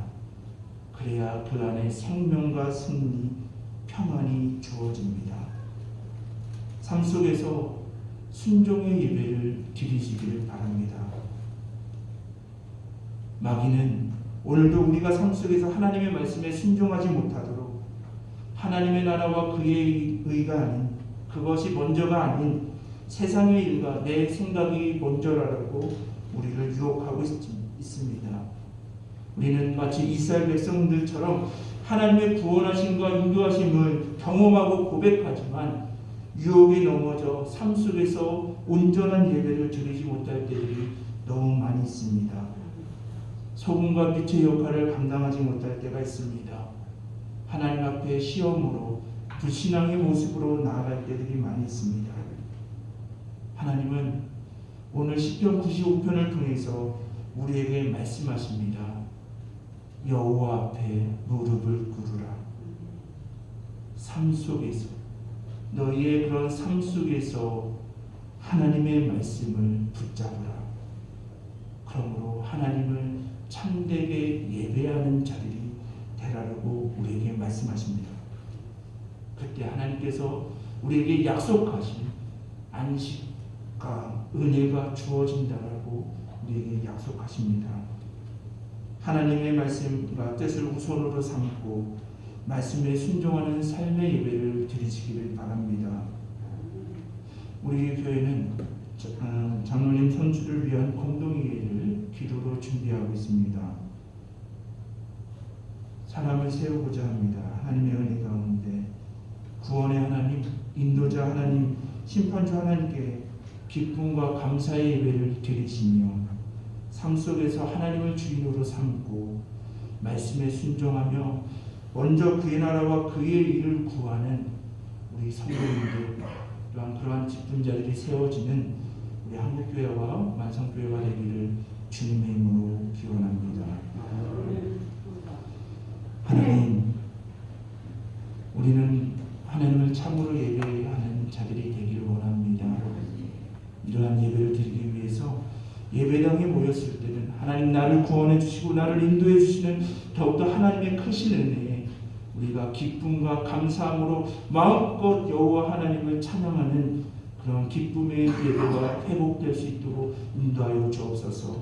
그래야 그 안에 생명과 승리, 평안이 주어집니다. 삶 속에서 순종의 예배를 드리시기를 바랍니다. 마귀는 오늘도 우리가 삶 속에서 하나님의 말씀에 순종하지 못하도록 하나님의 나라와 그의 의가 아닌, 그것이 먼저가 아닌 세상의 일과 내 생각이 먼저라고 우리를 유혹하고 있습니다. 우리는 마치 이스라엘 백성들처럼 하나님의 구원하심과 인도하심을 경험하고 고백하지만 유혹에 넘어져 삶 속에서 온전한 예배를 드리지 못할 때들이 너무 많이 있습니다. 소금과 빛의 역할을 감당하지 못할 때가 있습니다. 하나님 앞에 시험으로 불신앙의 모습으로 나아갈 때들이 많이 있습니다. 하나님은 오늘 시편 95편을 통해서 우리에게 말씀하십니다. 여호와 앞에 무릎을 꿇으라. 삶 속에서, 너희의 그런 삶 속에서 하나님의 말씀을 붙잡으라. 그러므로 하나님을 참되게 예배하는 자들이 되라고 우리에게 말씀하십니다. 그때 하나님께서 우리에게 약속하신 안식과 은혜가 주어진다라고 우리에게 약속하십니다. 하나님의 말씀과 뜻을 우선으로 삼고 말씀에 순종하는 삶의 예배를 드리시기를 바랍니다. 우리 교회는 장로님 손주를 위한 공동회의를 기도로 준비하고 있습니다. 사람을 세우고자 합니다. 하나님의 은혜 가운데 구원의 하나님, 인도자 하나님, 심판주 하나님께 기쁨과 감사의 예배를 드리시며 삶 속에서 하나님을 주인으로 삼고 말씀에 순종하며 먼저 그의 나라와 그의 일을 구하는 우리 성도님들, 또한 그러한 직분자들이 세워지는 우리 한국교회와 만성교회가 되기를 주님의 이름으로 기원합니다. 하나님, 우리는 하나님을 참으로 예배하는 자들이 되기를 원합니다. 이러한 예배를 드리기 위해서 예배당에 모였을 때는 하나님 나를 구원해 주시고 나를 인도해 주시는 더욱더 하나님의 크신 은혜에 우리가 기쁨과 감사함으로 마음껏 여호와 하나님을 찬양하는 그런 기쁨의 예배가 회복될 수 있도록 인도하여 주옵소서.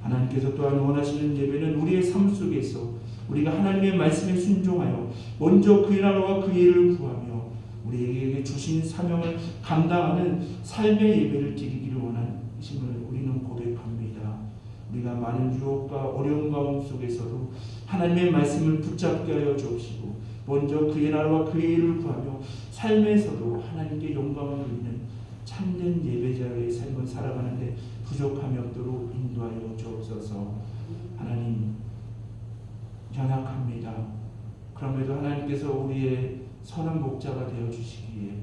하나님께서 또한 원하시는 예배는 우리의 삶 속에서 우리가 하나님의 말씀에 순종하여 먼저 그의 나라와 그의 일을 구하며 우리에게 주신 사명을 감당하는 삶의 예배를 드리기를 원하심을 우리는 고백합니다. 우리가 많은 유혹과 어려운 가운데 속에서도 하나님의 말씀을 붙잡게 하여 주옵시고 먼저 그의 나라와 그의 일을 구하며 삶에서도 하나님께 영광을 돌리는 참된 예배자의 삶을 살아가는데 부족함이 없도록 인도하여 주옵소서. 하나님, 연약합니다. 그럼에도 하나님께서 우리의 선한 목자가 되어 주시기에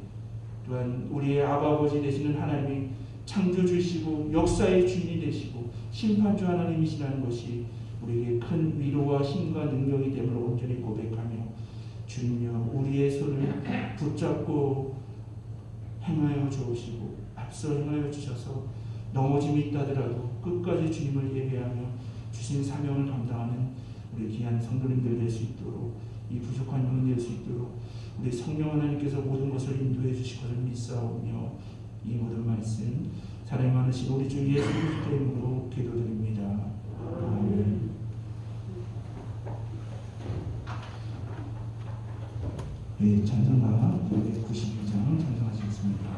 또한 우리의 아버지 되시는 하나님이 창조주시고 역사의 주인이 되시고 심판주 하나님이시라는 것이 우리에게 큰 위로와 힘과 능력이 됨을 온전히 고백하며 주님여 우리의 손을 붙잡고 행하여 주시고 앞서 행하여 주셔서 넘어짐이 있다더라도 끝까지 주님을 예배하며 주신 사명을 감당하는 우리 귀한 성도님들 될 수 있도록 이 부족한 영혼 될 수 있도록 우리 성령 하나님께서 모든 것을 인도해 주실 것을 믿사오며 이 모든 말씀 사랑이 많으신 우리 주 예수 그리스도 이름으로 기도드립니다. 아멘. 네, 찬송가 992장 찬송하시겠습니다.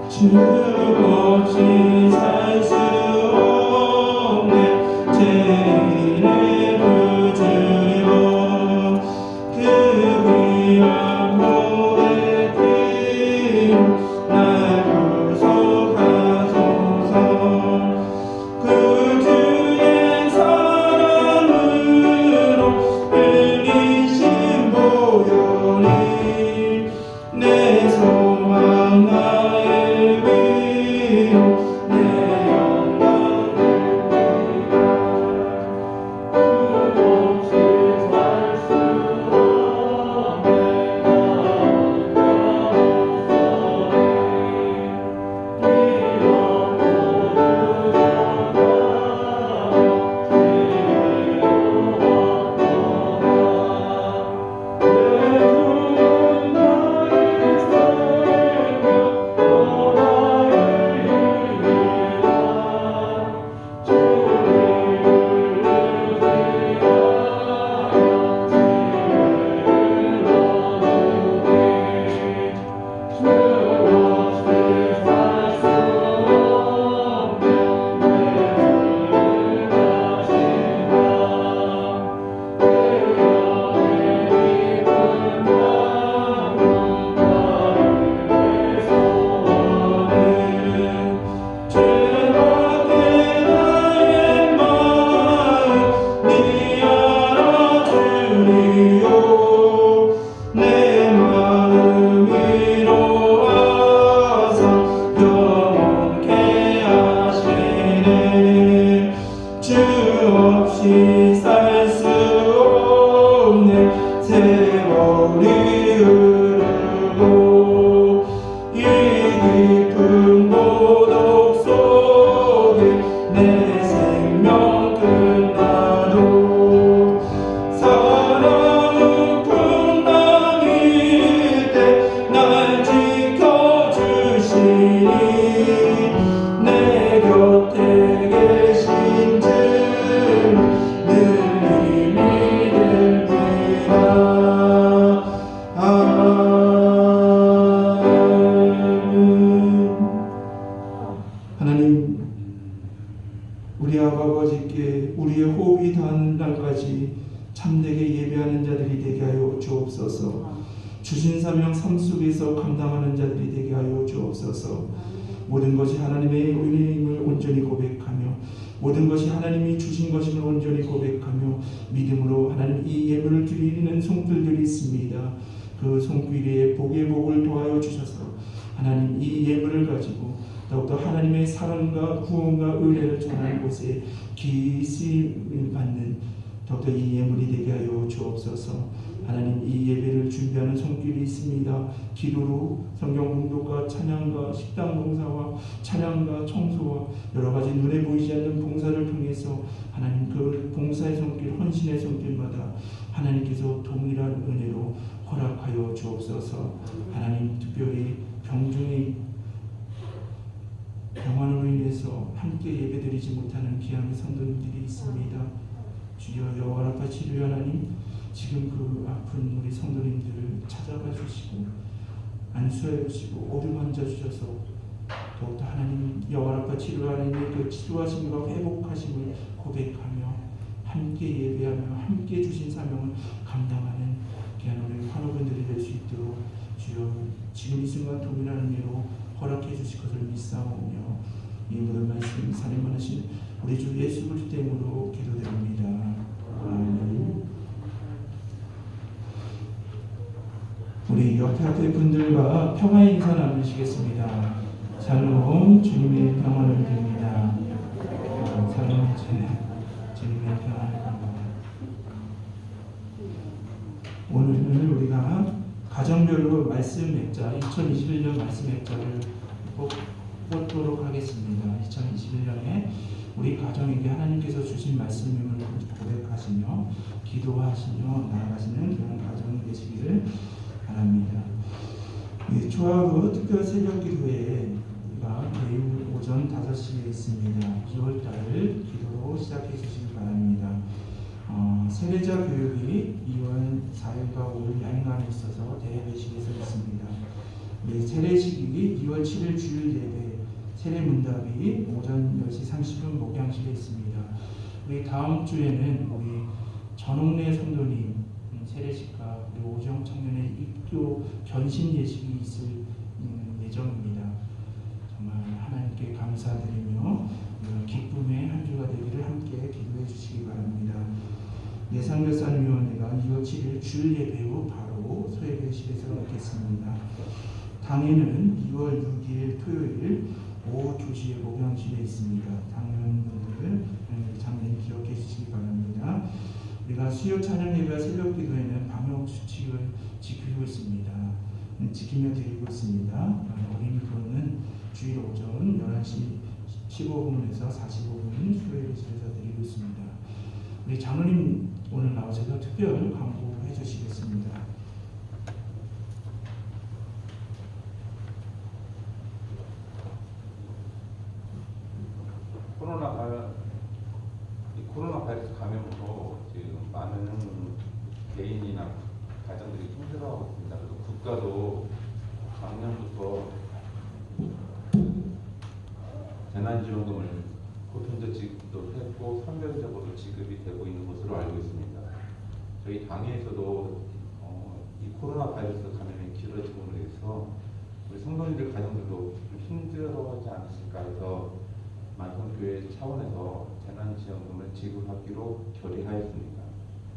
주 없이 살 수 없네 죄인의 구주여 그 귀한 보배 피로 날 구속하소서 그 주의 사랑으로 흘리신 보혈이 내 소망 나의 위로 내 영광을 주 없이 살 수 없네 내 마음 위로하사 영원케 하시네 주 없이 살 수 없네 세월이 흐르고 이 깊은 고독 속에 내 생명 끝나도 사랑은 풍랑일 때 날 지켜주시니 내 곁에 계신 주는 늘 힘이 됩니다. 아멘. 하나님 우리 아버지께 우리의 호흡이 닿는 날까지 참되게 예배하는 자들이 되게 하여 주옵소서. 주신 사명 삶 속에서 감당하는 자들이 되게 하여 주옵소서. 모든 것이 하나님의 은혜임을 온전히 고백하며 모든 것이 하나님이 주신 것임을 온전히 고백하며 믿음으로 하나님 이 예물을 드리는 손길들이 있습니다. 그 손길에 복의 복을 도하여 주셔서 하나님 이 예물을 가지고 더욱더 하나님의 사랑과 구원과 은혜를 전하는 곳에 기심을 받는 더욱더 이 예물이 되게 하여 주옵소서. 하나님 이 예배를 준비하는 손길이 있습니다. 기도로 성경 공독과 찬양과 식당 봉사와 찬양과 청소와 여러 가지 눈에 보이지 않는 봉사를 통해서 하나님 그 봉사의 손길, 헌신의 손길마다 하나님께서 동일한 은혜로 허락하여 주옵소서. 하나님 특별히 병중의 병환으로 인해서 함께 예배드리지 못하는 귀한 성도님들이 있습니다. 주여 여호와 라파 치료 하나님 지금 그 아픈 우리 성도님들을 찾아가 주시고 안수해 주시고 오름앉아 주셔서 더욱더 하나님 여호와 라파 치료 하나님의 그 치료하심과 회복하심을 고백하며 함께 예배하며 함께 주신 사명을 감당하는 귀한 우리 환우분들이 될 수 있도록 주여 지금 이 순간 동일한 은혜로 허락해 주실 것을 믿사오며 이 모든 말씀 사랑하신 우리 주 예수 그리스도 이름으로 기도드립니다. 아멘. 우리 옆에 분들과 평화의 인사 나누시겠습니다. 샬롬 주님의 평화를 드립니다. 샬롬 주님의 평화를 드립니다. 오늘은 우리가 가정별로 말씀 맥자 2021년 말씀 맥자를 꼭 묻도록 하겠습니다. 2021년에 우리 가정에게 하나님께서 주신 말씀임을 고백하시며 기도하시며 나아가시는 그런 가정이 되시기를 바랍니다. 초하루 특별 새벽 기도회가 매일 오전 5시에 있습니다. 2월달 기도로 시작해 주시기 바랍니다. 세례자 교육이 2월 4일과 5일 양간에 있어서 대회식에서 있습니다. 세례식이 2월 7일 주일 예배, 세례문답이 오전 10시 30분 목양실에 있습니다. 우리 다음 주에는 우리 전옥래 성도님 세례식과 우리 오정 청년의 입교 견신 예식이 있을 예정입니다. 정말 하나님께 감사드리며 기쁨의 한 주가 되기를 함께 기도해 주시기 바랍니다. 예산결산위원회가 2월 7일 주일 예배 후 바로 소예배실에서 있겠습니다. 당일은 2월 6일 토요일 오후 2시에 목양실에 있습니다. 당연분들 장례 기억해 주시기 바랍니다. 우리가 수요 찬양 예배와 새벽 기도에는 방역 수칙을 지키고 있습니다. 지키며 드리고 있습니다. 어린이 기도는 주일 오전 11시 15분에서 45분 수요예배실에서 드리고 있습니다. 우리 장로님 오늘 나오셔서 특별 광고해 주시겠습니다. 코로나 바이러스 감염으로 지금 많은 개인이나 가정들이 힘들어하고 있습니다. 그래서 국가도 작년부터 재난지원금을 보편적 지급도 했고 선별적으로 지급이 되고 있는 것으로 알고 있습니다. 저희 당에서도 이 코로나 바이러스 감염이 길어짐으로 해서 우리 성도님들 가정들도 좀 힘들어하지 않으실까 해서 만성교회 차원에서 재난지원금을 지급하기로 결의하였습니다.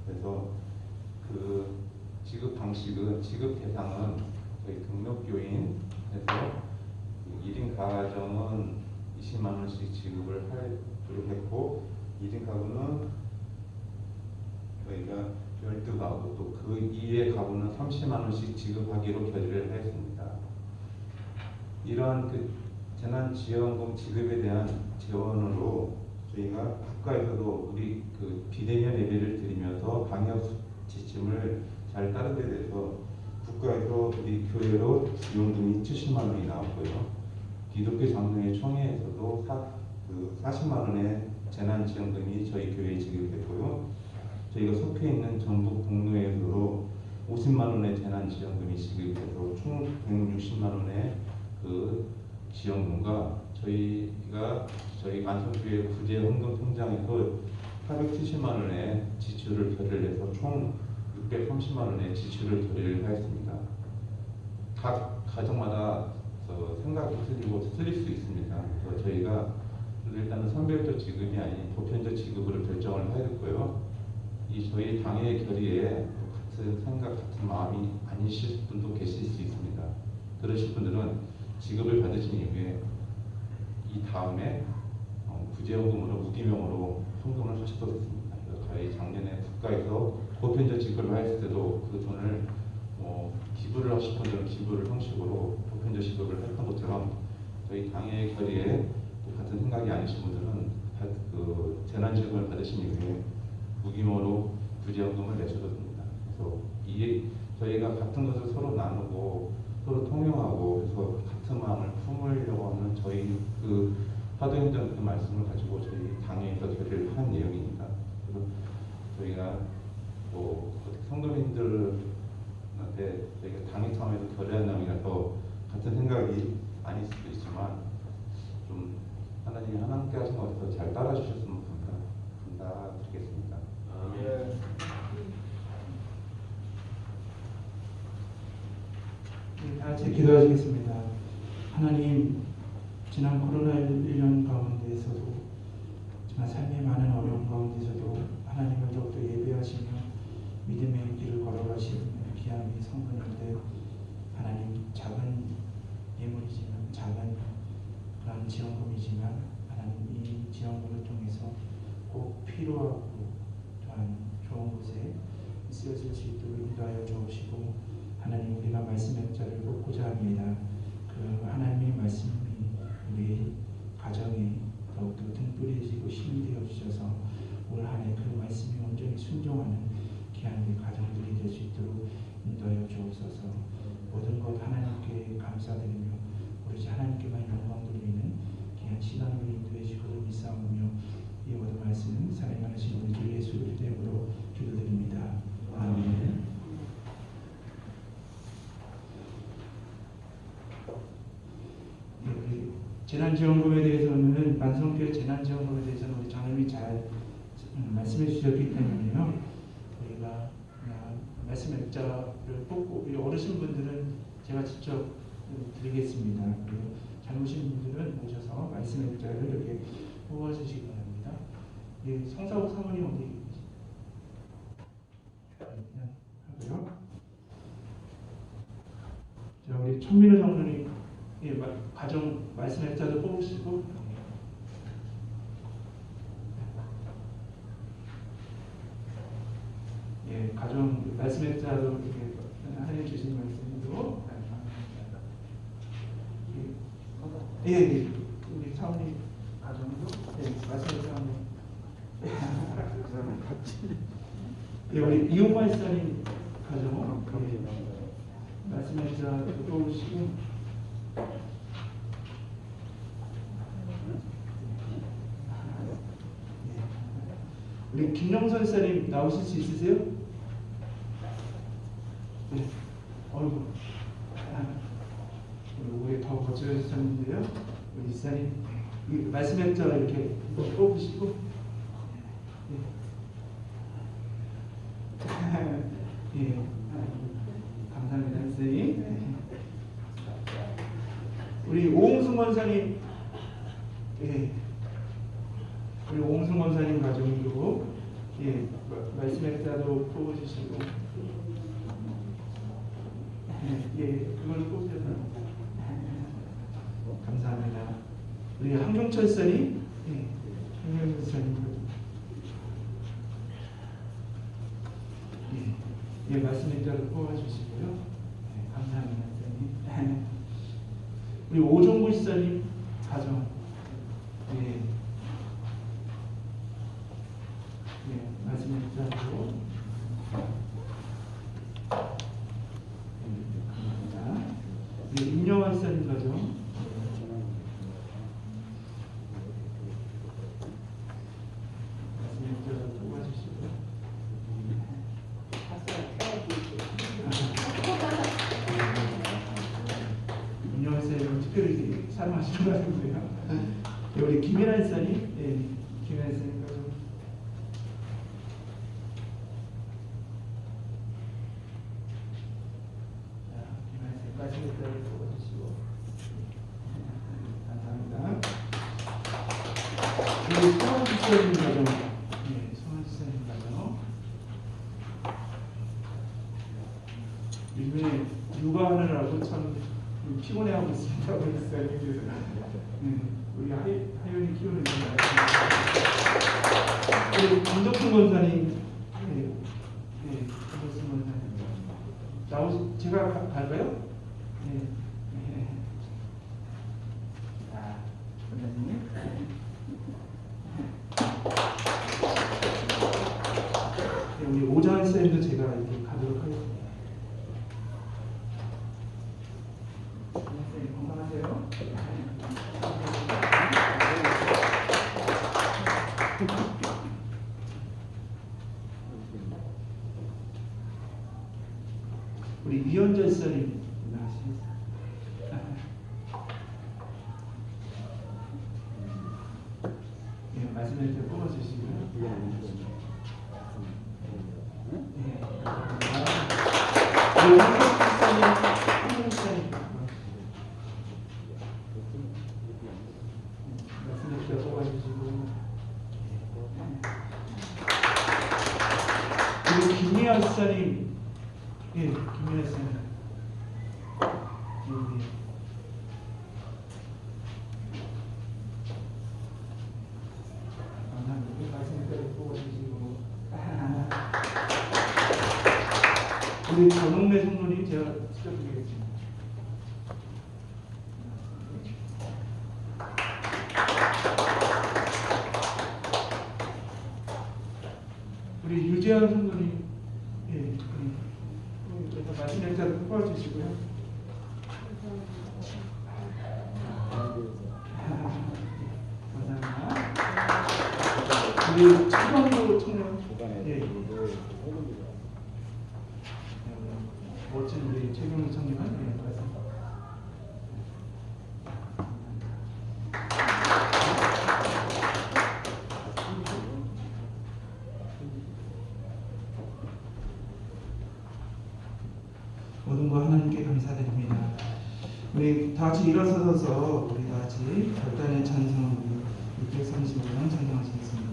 그래서 그 지급 방식은 지급 대상은 저희 등록교인에서 1인 가정은 20만 원씩 지급을 하기로 했고 1인 가구는 저희가 12가구 또 그 이외의 가구는 30만 원씩 지급하기로 결의를 하였습니다. 이러한 그 재난지원금 지급에 대한 재원으로 저희가 국가에서도 우리 그 비대면 예배를 드리면서 방역 지침을 잘 따르게 돼서 국가에서 우리 교회로 지원금이 70만 원이 나왔고요. 기독교 장로회 총회에서도 40만 원의 재난지원금이 저희 교회에 지급됐고요. 저희가 속해 있는 전북 공로회에서도 50만 원의 재난지원금이 지급돼서 총 160만 원의 그 지원금과 저희 만성교회 구제 헌금 통장에서 870만 원의 지출을 결의를 해서 총 630만 원의 지출을 결의를 하였습니다. 각 가정마다 생각이 틀릴 수 있습니다. 그래서 저희가 일단은 선별적 지급이 아닌 보편적 지급으로 결정을 하였고요. 이 저희 당의 결의에 같은 생각, 같은 마음이 아니실 분도 계실 수 있습니다. 그러실 분들은 지급을 받으신 이후에 이 다음에 구제연금으로 무기명으로 헌금을 하셔도 됐습니다. 저희 작년에 국가에서 보편적 지급을 하였을 때도 그 돈을 기부를 하실 분들은 기부를 형식으로 보편적 지급을 했던 것처럼 저희 당의 결의에 같은 생각이 아니신 분들은 그 재난지원금을 받으신 이후에 무기명으로 구제연금을 내셔도 됩니다. 그래서 저희가 같은 것을 서로 나누고 서로 통용하고 그래서 같은 마음을 품으려고 하는 저희 그 화도현장 그 말씀을 가지고 저희 당에서 결의를 한 내용입니다. 그래서 저희가 성도님들한테 저희가 당의 차원에서 결의한 내용이라서 같은 생각이 아닐 수도 있지만 좀 하나님이 함께 하신 것에서 잘 따라주셨으면 감사드리겠습니다. 아멘. 다 같이 기도하시겠습니다. 하나님, 지난 코로나 1년 가운데에서도 정말 삶의 많은 어려움 가운데서도 하나님을 더욱더 예배하시며 믿음의 길을 걸어가시는 귀한 이 성도님들, 하나님 작은 예물이지만 작은 그런 지원금이지만 하나님 이 지원금을 통해서 꼭 필요하고 또한 좋은 곳에 쓰여질 수 있도록 인도하여 주옵시고 하나님 우리가 말씀의 자를 뽑고자 합니다. 그 하나님의 말씀이 우리 가정에 더욱더 등불해지고 힘이 되어 주셔서 올 한 해 그 말씀이 온전히 순종하는 귀한 우리 가정들이 될 수 있도록 인도하여 주옵소서. 모든 것 하나님께 감사드리며 오로지 하나님께만 영광 돌리는 귀한 시간으로 인도해 주시고 믿사오며 이 모든 말씀은 사랑하신 우리 주 예수 그리스도의 이름으로 기도드립니다. 아멘. 재난지원금에 대해서는 만성교회 재난지원금에 대해서는 우리 장로님이 잘 말씀해 주셨기 때문에요. 우리가 말씀 액자를 뽑고 우리 어르신분들은 제가 직접 드리겠습니다. 그리고 젊으신 분들은 오셔서 말씀 액자를 이렇게 뽑아주시기 바랍니다. 예, 성사옥 사모님 어디 하고요. 자, 우리 천민우 장로님 예, 가정 말씀 액자도 뽑으시고 예, 가정 말씀 액자도 이렇게 하나님 주신 말씀으로 예, 예, 우리 사모님 가정도 예, 말씀 액자 한번 예, 우리 이용만 사님 가정 예, 말씀 액자도 뽑으시고 우리 김영선 사님 나오실 수 있으세요? 네. 어이구. 우리 더 거칠어졌는데요. 우리 사님 말씀 액자 이렇게 뽑으시고. 예. 감사합니다, 선생님. 우리 오홍승 권사님, 예. 우리 오홍승 권사님 가정도 예, 말씀 액자도 뽑아주시고 예, 그걸 뽑으셔서 감사합니다. 우리 한경철 선이 예, 한경철 선이 예, 말씀 액자도 뽑아주시고요. 예, 감사합니다, 선생님. 우리 오종구 시사님 가정 예. 네, 말씀 액자로 감사합니다. 네, 임영환 사님 가정 말씀 액자로 뽑아주시고 임영환 사님 특별히 사랑하시는 것 같은데요. 네, 우리 김일환 사님 네, 김일환 사님 가정 감사합니다. 우리 성원지사님 가정, 네, 성원지사님 가정. 요즘에 육아하느라고 참 피곤해하고 있습니다. 우리 지사님께서 우리 하윤이 키우는 거 우리 김덕훈 권사님, 네, 김덕훈 권사님. 나오 제가 갈까요? 네. 자, 원장님. 네, 우리 오자한 쌤도 제가 이렇게 가도록 하겠습니다. 네, 건강하세요. 우리 이현전 쌤이 네, 말씀해 주세요. 뽑아주시고요. 네, 우리 한국 목사님 말씀해 주세요. 뽑아주시고 그리고 김미아 목사님 예, 김미아 목사님 우리 전홍래 성도님 제가 직접 드리겠습니다. 우리 유재환 성도님, 예, 그래서 마지막 인사를 뽑아주시고요. 감사합니다. 우리 최경도 청년, 예, 멋진 우리 최경도 청년, 예, 반갑습니다. 모든 거 하나님께 감사드립니다. 우리 다 같이 일어서서 우리 다 같이 별단의 찬송 635장 찬송하시겠습니다.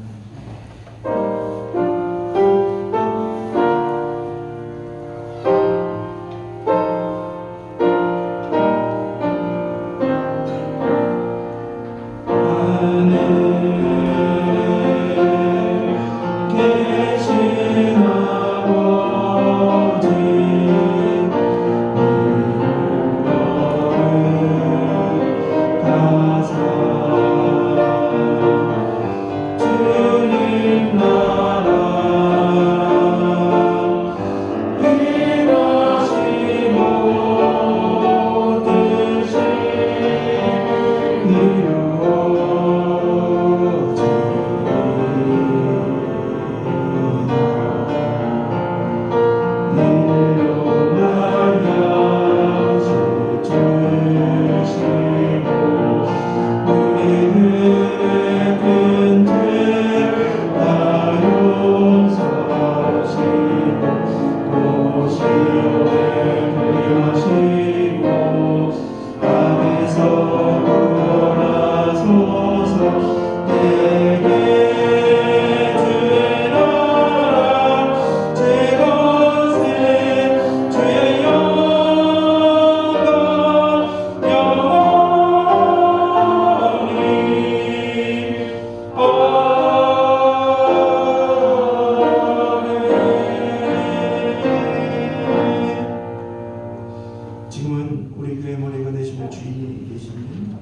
지금은 우리 교회 머리가 되시며 주인이 되시는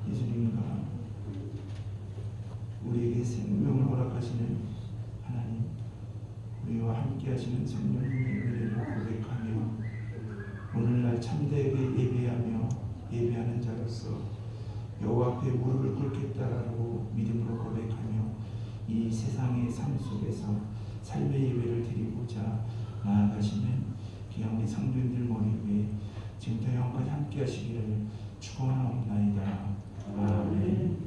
예수님과 우리에게 생명을 허락하시는 하나님, 우리와 함께 하시는 성령님의 은혜를 고백하며 오늘날 참되게 예배하며 예배하는 자로서 여호와 앞에 무릎을 꿇겠다라고 믿음으로 고백하며 이 세상의 삶 속에서 삶의 예배를 드리고자 나아가시는 귀한 우리 성도님들 머리 위에 지금부터 영원까지 함께 하시기를 축원하옵나이다. 아멘.